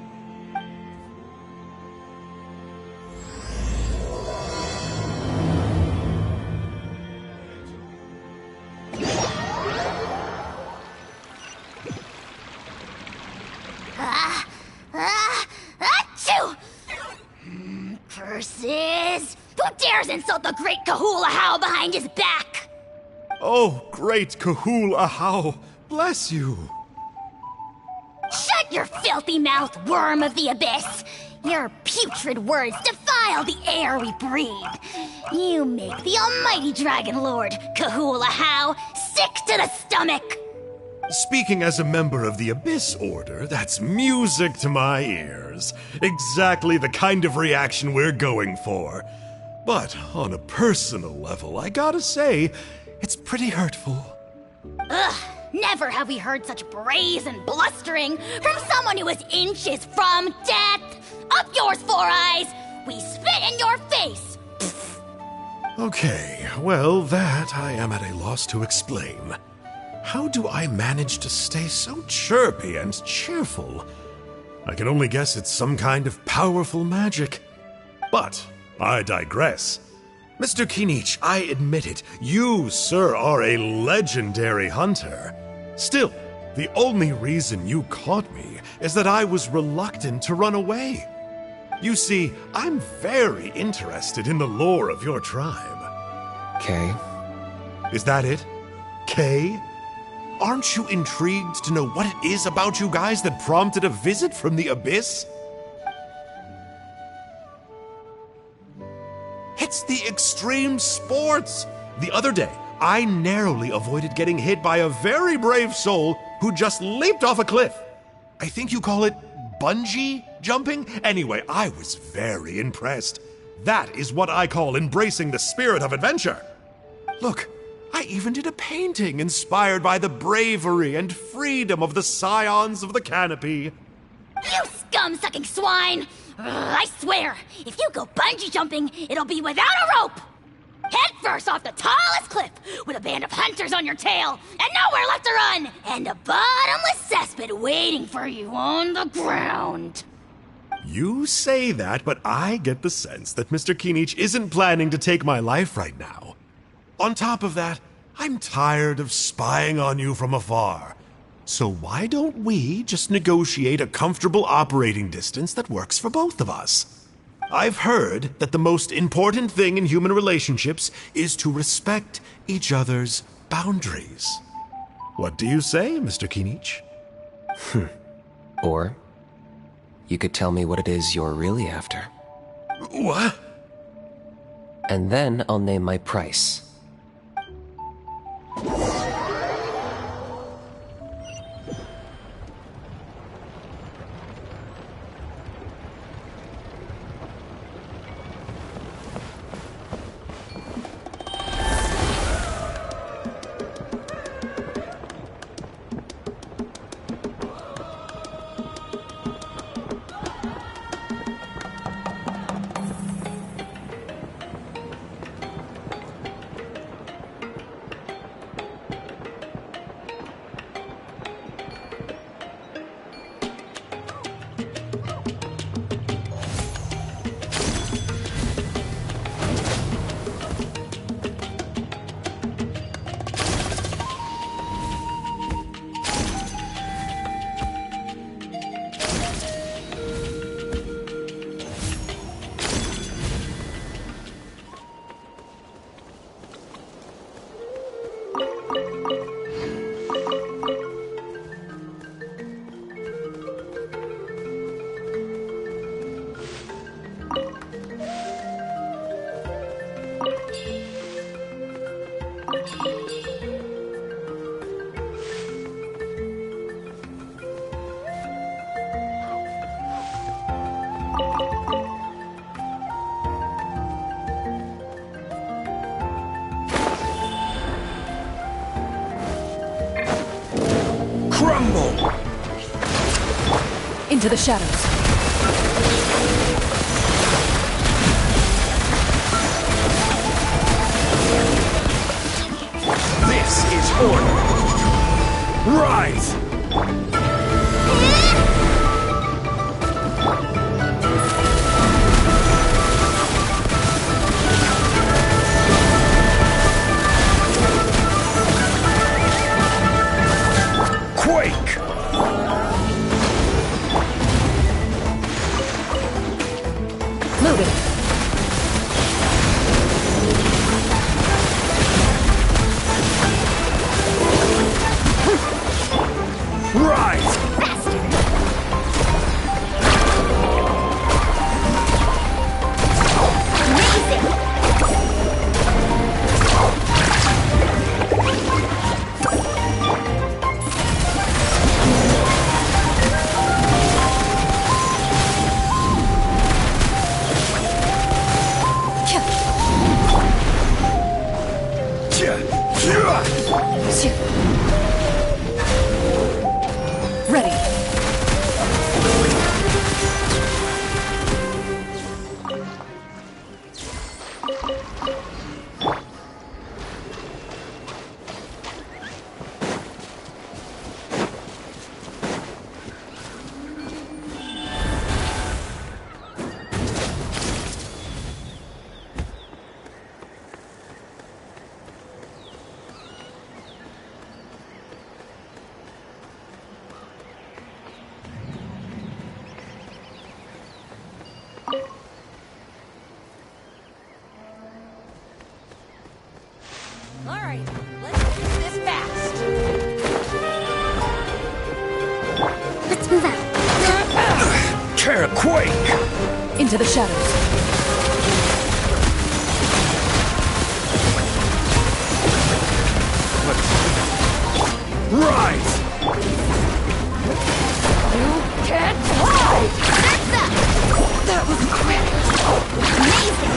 Achoo! Curses! Who dares insult the great Kahula How behind his back? Oh, great Kahul Ahau, bless you. Shut your filthy mouth, worm of the abyss! Your putrid words defile the air we breathe. You make the almighty Dragon Lord, Kahula How, sick to the stomach! Speaking as a member of the Abyss Order, that's music to my ears. Exactly the kind of reaction we're going for. But on a personal level, I gotta say, it's pretty hurtful. Ugh, never have we heard such brazen blustering from someone who is inches from death! Up yours, Four Eyes! We spit in your face! Okay, well, that I am at a loss to explain. How do I manage to stay so chirpy and cheerful? I can only guess it's some kind of powerful magic. But I digress. Mr. Kinich, I admit it, you, sir, are a legendary hunter. Still, the only reason you caught me is that I was reluctant to run away. You see, I'm very interested in the lore of your tribe. Kay? Is that it? Kay? Aren't you intrigued to know what it is about you guys that prompted a visit from the Abyss? It's the extreme sports! The other day, I narrowly avoided getting hit by a very brave soul who just leaped off a cliff. I think you call it bungee jumping? Anyway, I was very impressed. That is what I call embracing the spirit of adventure. Look, I even did a painting inspired by the bravery and freedom of the Scions of the Canopy. You scum-sucking swine! I swear, if you go bungee jumping, it'll be without a rope! Head first off the tallest cliff, with a band of hunters on your tail, and nowhere left to run, and a bottomless cesspit waiting for you on the ground. You say that, but I get the sense that Mr. Kinich isn't planning to take my life right now. On top of that, I'm tired of spying on you from afar. So why don't we just negotiate a comfortable operating distance that works for both of us? I've heard that the most important thing in human relationships is to respect each other's boundaries. What do you say, Mr. Kinich? Or you could tell me what it is you're really after. What? And then I'll name my price. Into the shadows. This is order. Rise! Quake! Moving. Rise! Ready. Alright, let's do this fast. Let's move out. Care quake! Into the shadows. Rise! You can't fly! That was quick. Amazing!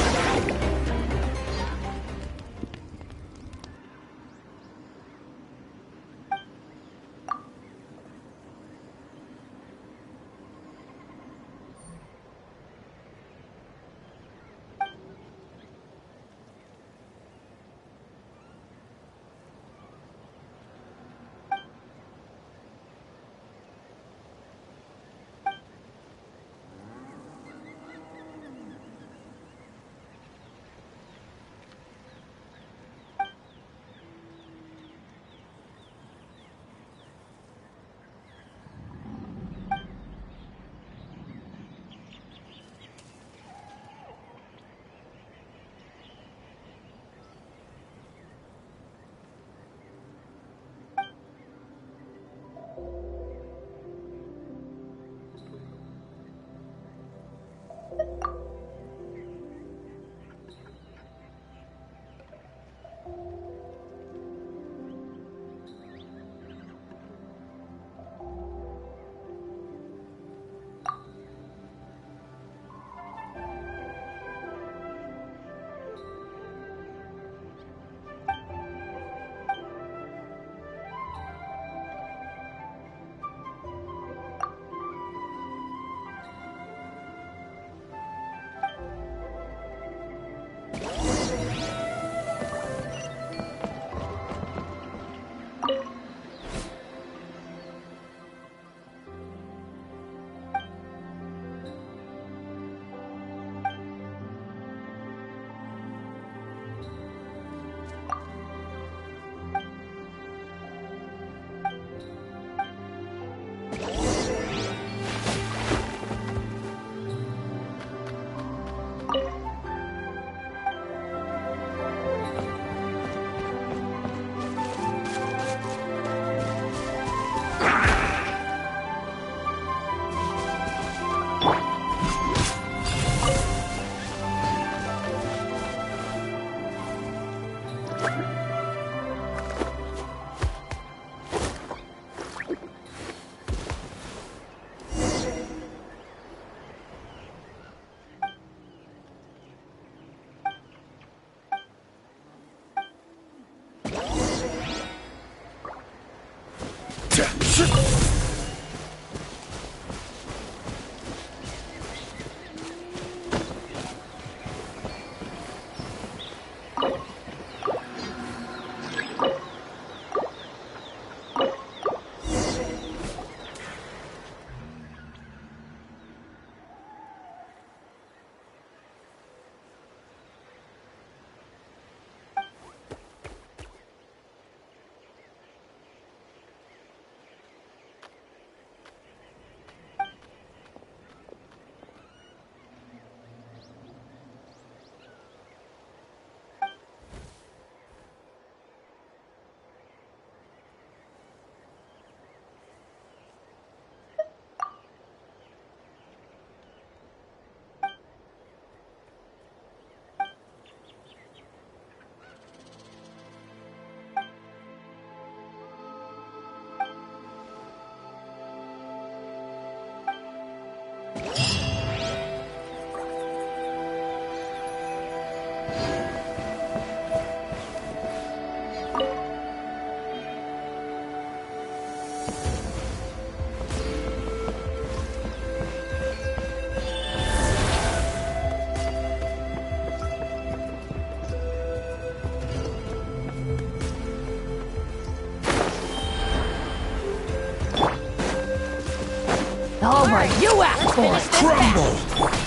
Alright, you asked for it! Crumble!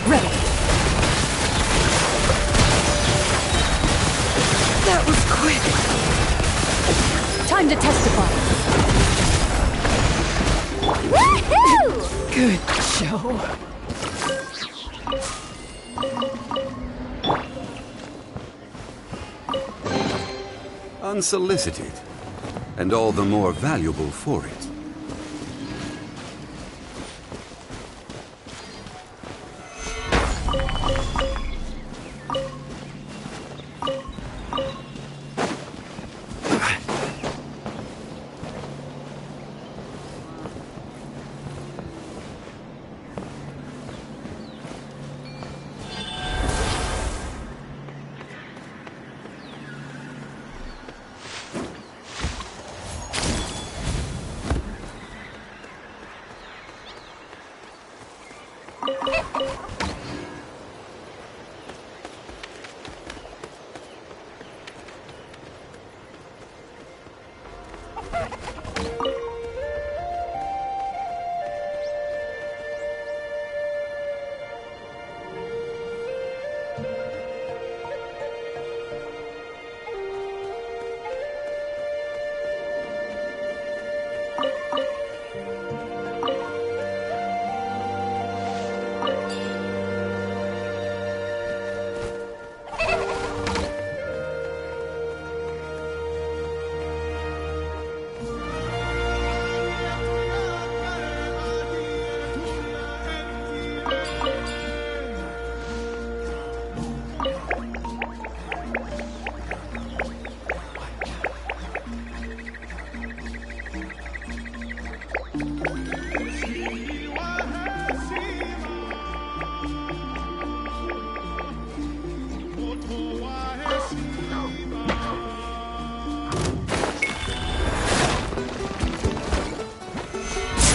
Ready. That was quick! Time to testify. Woohoo! Good show. Unsolicited, and all the more valuable for it.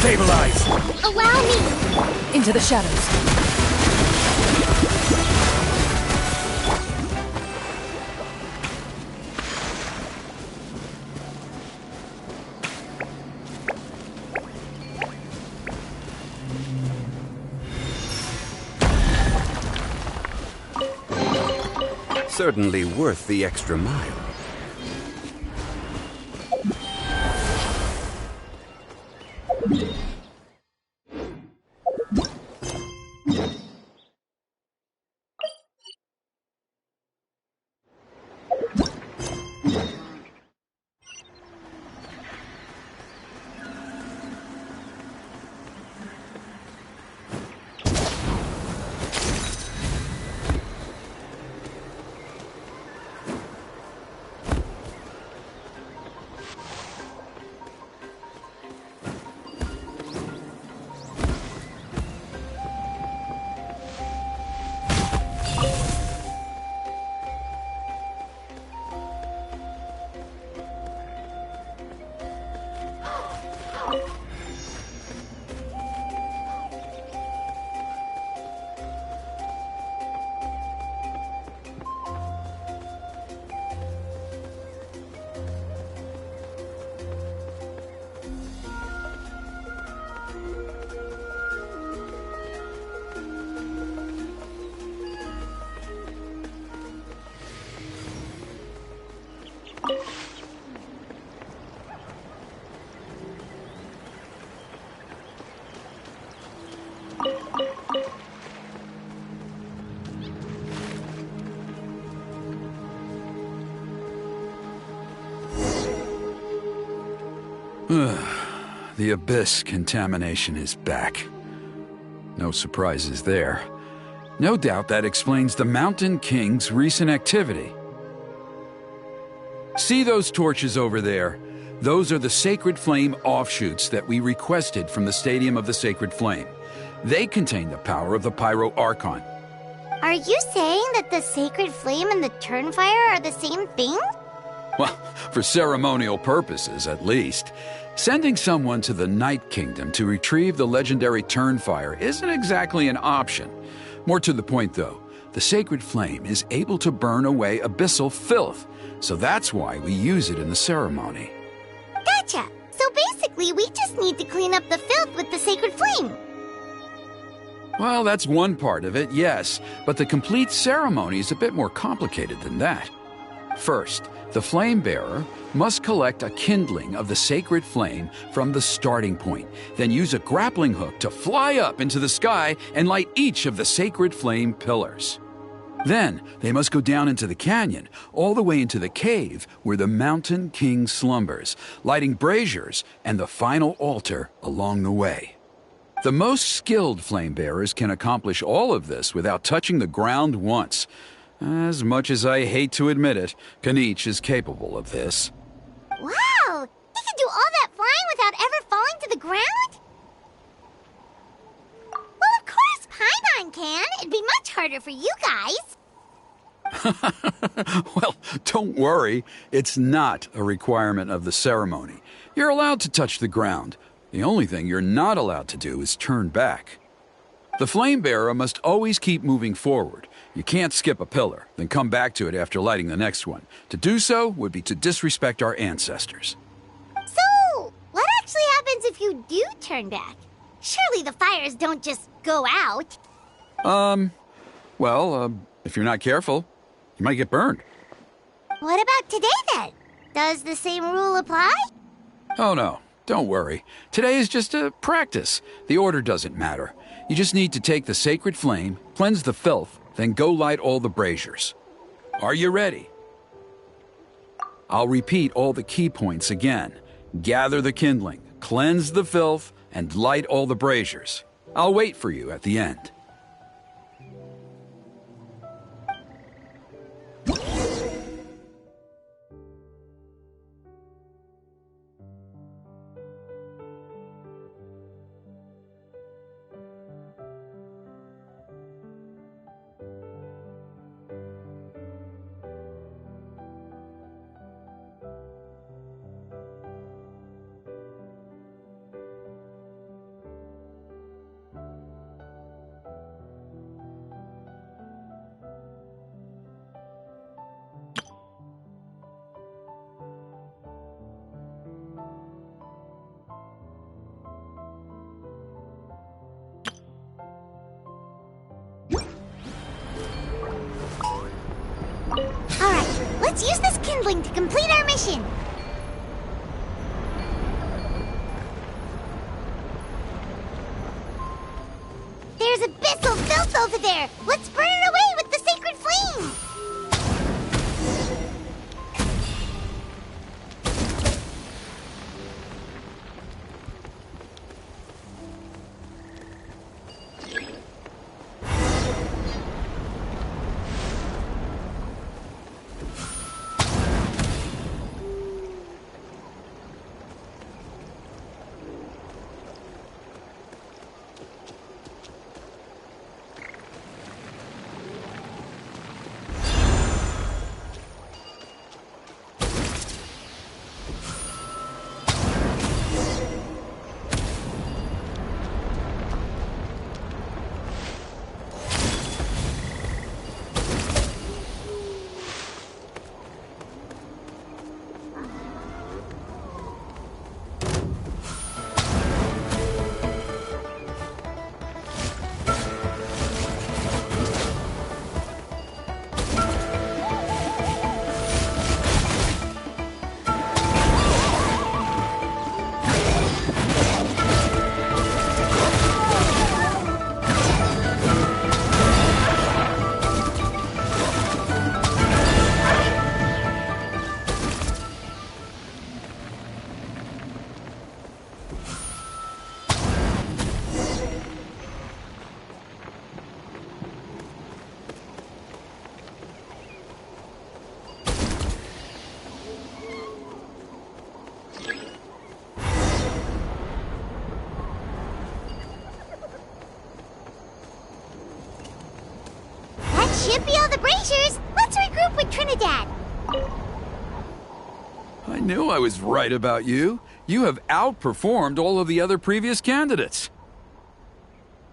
Stabilize! Allow me! Into the shadows. Certainly worth the extra mile. The Abyss contamination is back. No surprises there. No doubt that explains the Mountain King's recent activity. See those torches over there? Those are the Sacred Flame offshoots that we requested from the Stadium of the Sacred Flame. They contain the power of the Pyro Archon. Are you saying that the Sacred Flame and the Turnfire are the same thing? Well, for ceremonial purposes, at least. Sending someone to the Night Kingdom to retrieve the legendary Turnfire isn't exactly an option. More to the point, though, the Sacred Flame is able to burn away abyssal filth, so that's why we use it in the ceremony. Gotcha! So basically, we just need to clean up the filth with the Sacred Flame. Well, that's one part of it, yes, but the complete ceremony is a bit more complicated than that. First, the flame bearer must collect a kindling of the sacred flame from the starting point, then use a grappling hook to fly up into the sky and light each of the sacred flame pillars. Then, they must go down into the canyon, all the way into the cave where the Mountain King slumbers, lighting braziers and the final altar along the way. The most skilled flame bearers can accomplish all of this without touching the ground once. As much as I hate to admit it, Kanich is capable of this. Wow! He can do all that flying without ever falling to the ground? Well, of course Paimon can. It'd be much harder for you guys. Well, don't worry. It's not a requirement of the ceremony. You're allowed to touch the ground. The only thing you're not allowed to do is turn back. The flame bearer must always keep moving forward. You can't skip a pillar, then come back to it after lighting the next one. To do so would be to disrespect our ancestors. So, what actually happens if you do turn back? Surely the fires don't just go out. If you're not careful, you might get burned. What about today then? Does the same rule apply? Oh no, don't worry. Today is just a practice. The order doesn't matter. You just need to take the sacred flame, cleanse the filth, then go light all the braziers. Are you ready? I'll repeat all the key points again. Gather the kindling, cleanse the filth, and light all the braziers. I'll wait for you at the end. Alright, let's use this kindling to complete our mission. There's abyssal filth over there. Let's burn it away with the sacred flame. Should be all the braziers. Let's regroup with Trinidad. I knew I was right about you. You have outperformed all of the other previous candidates.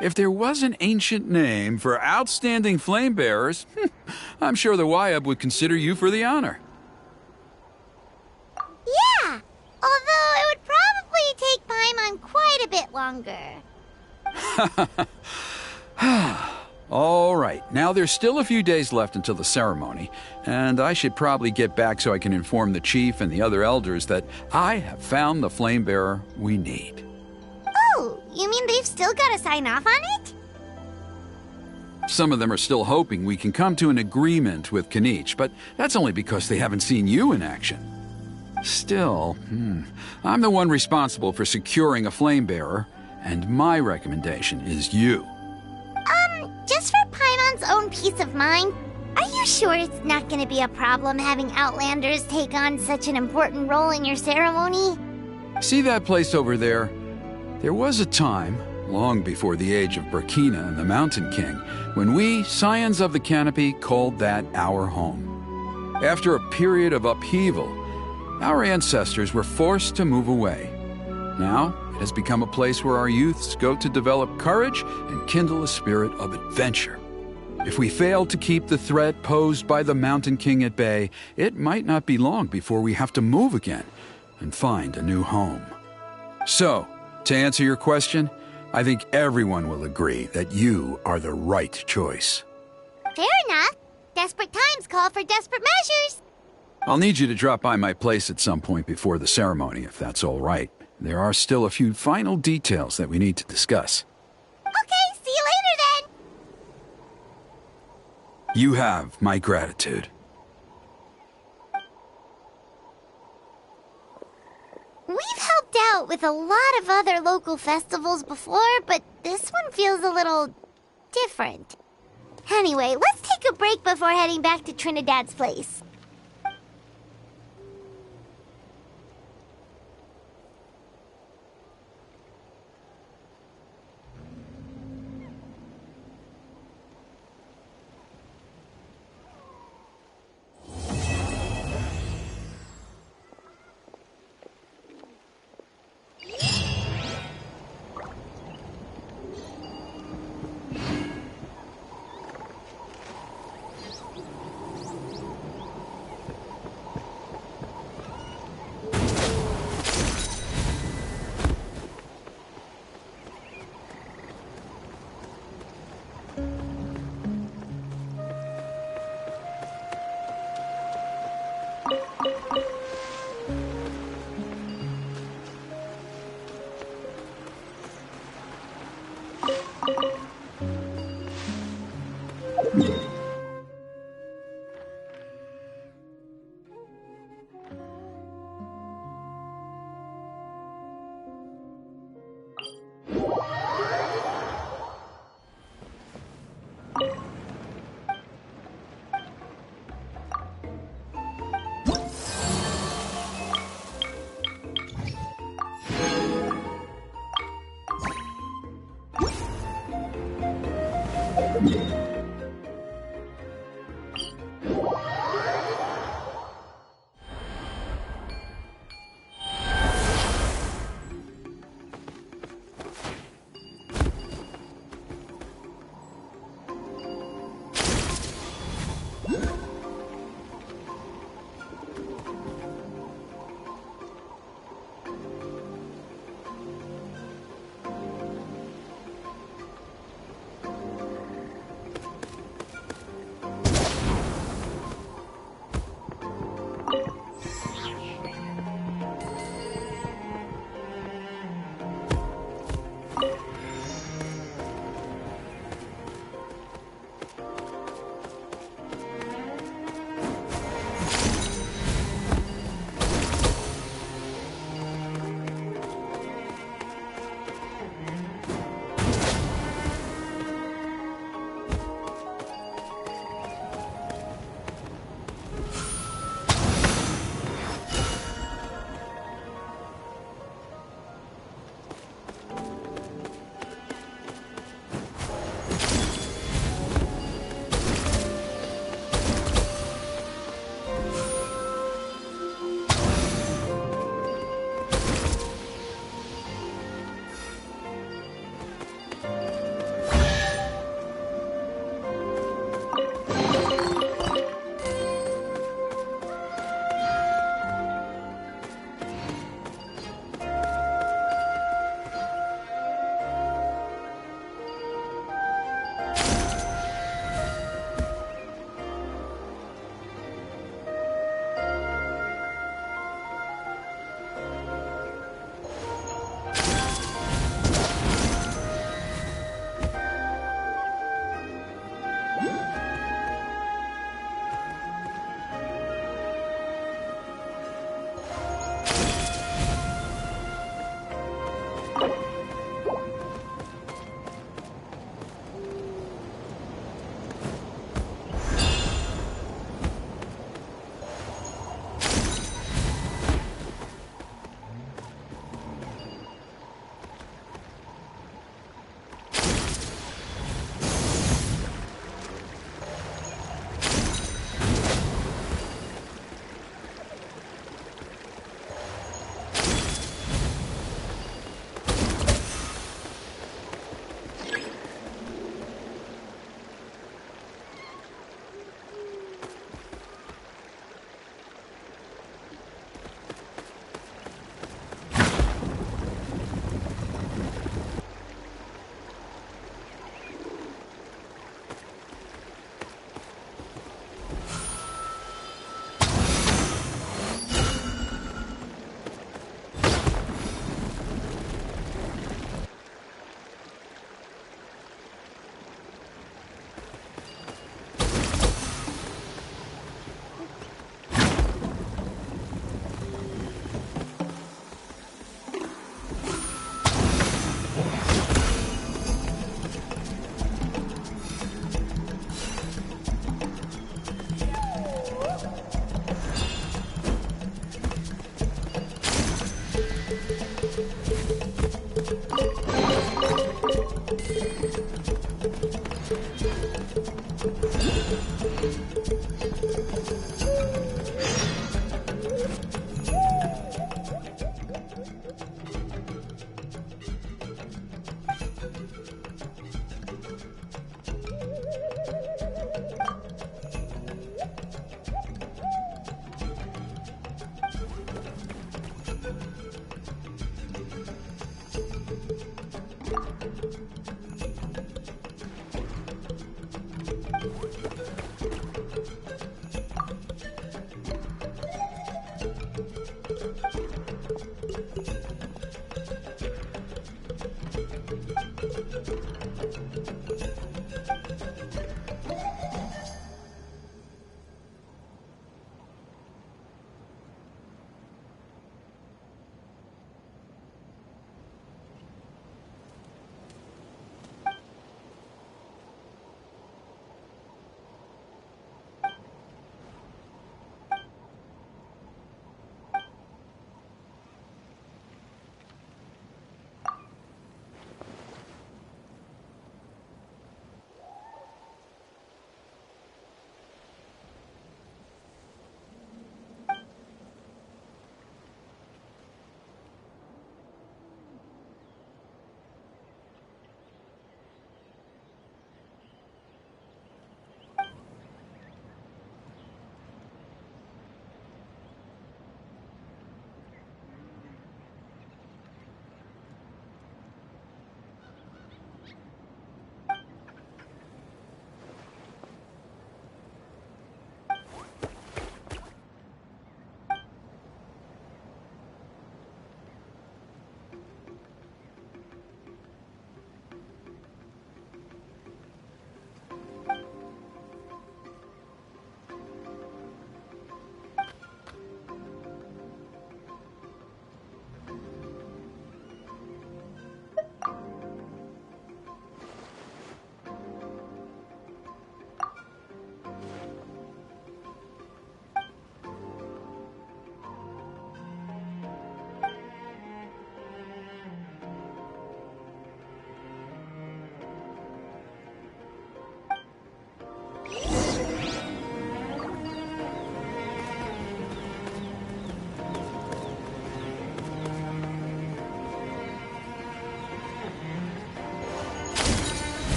If there was an ancient name for outstanding flame bearers, I'm sure the Wyab would consider you for the honor. Yeah, although it would probably take Paimon quite a bit longer. All right, now there's still a few days left until the ceremony, and I should probably get back so I can inform the chief and the other elders that I have found the flame bearer we need. Oh, you mean they've still got to sign off on it? Some of them are still hoping we can come to an agreement with Kanich, but that's only because they haven't seen you in action. Still, I'm the one responsible for securing a flame bearer, and my recommendation is you. Just for Paimon's own peace of mind, are you sure it's not going to be a problem having Outlanders take on such an important role in your ceremony? See that place over there? There was a time, long before the age of Burkina and the Mountain King, when we, Scions of the Canopy, called that our home. After a period of upheaval, our ancestors were forced to move away. Now, it has become a place where our youths go to develop courage and kindle a spirit of adventure. If we fail to keep the threat posed by the Mountain King at bay, it might not be long before we have to move again and find a new home. So, to answer your question, I think everyone will agree that you are the right choice. Fair enough. Desperate times call for desperate measures. I'll need you to drop by my place at some point before the ceremony, if that's all right. There are still a few final details that we need to discuss. Okay, see you later then. You have my gratitude. We've helped out with a lot of other local festivals before, but this one feels a little different. Anyway, let's take a break before heading back to Trinidad's place.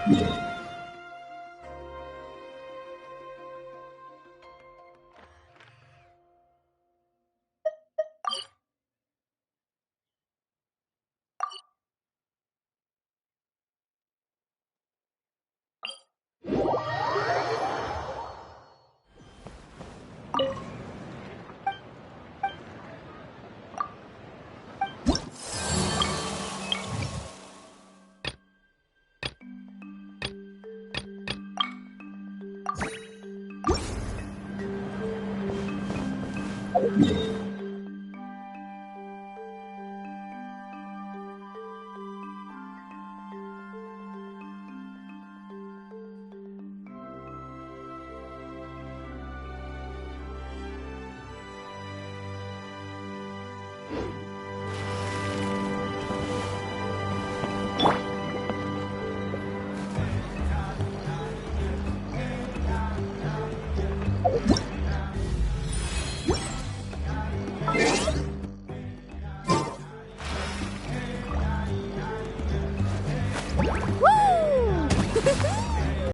You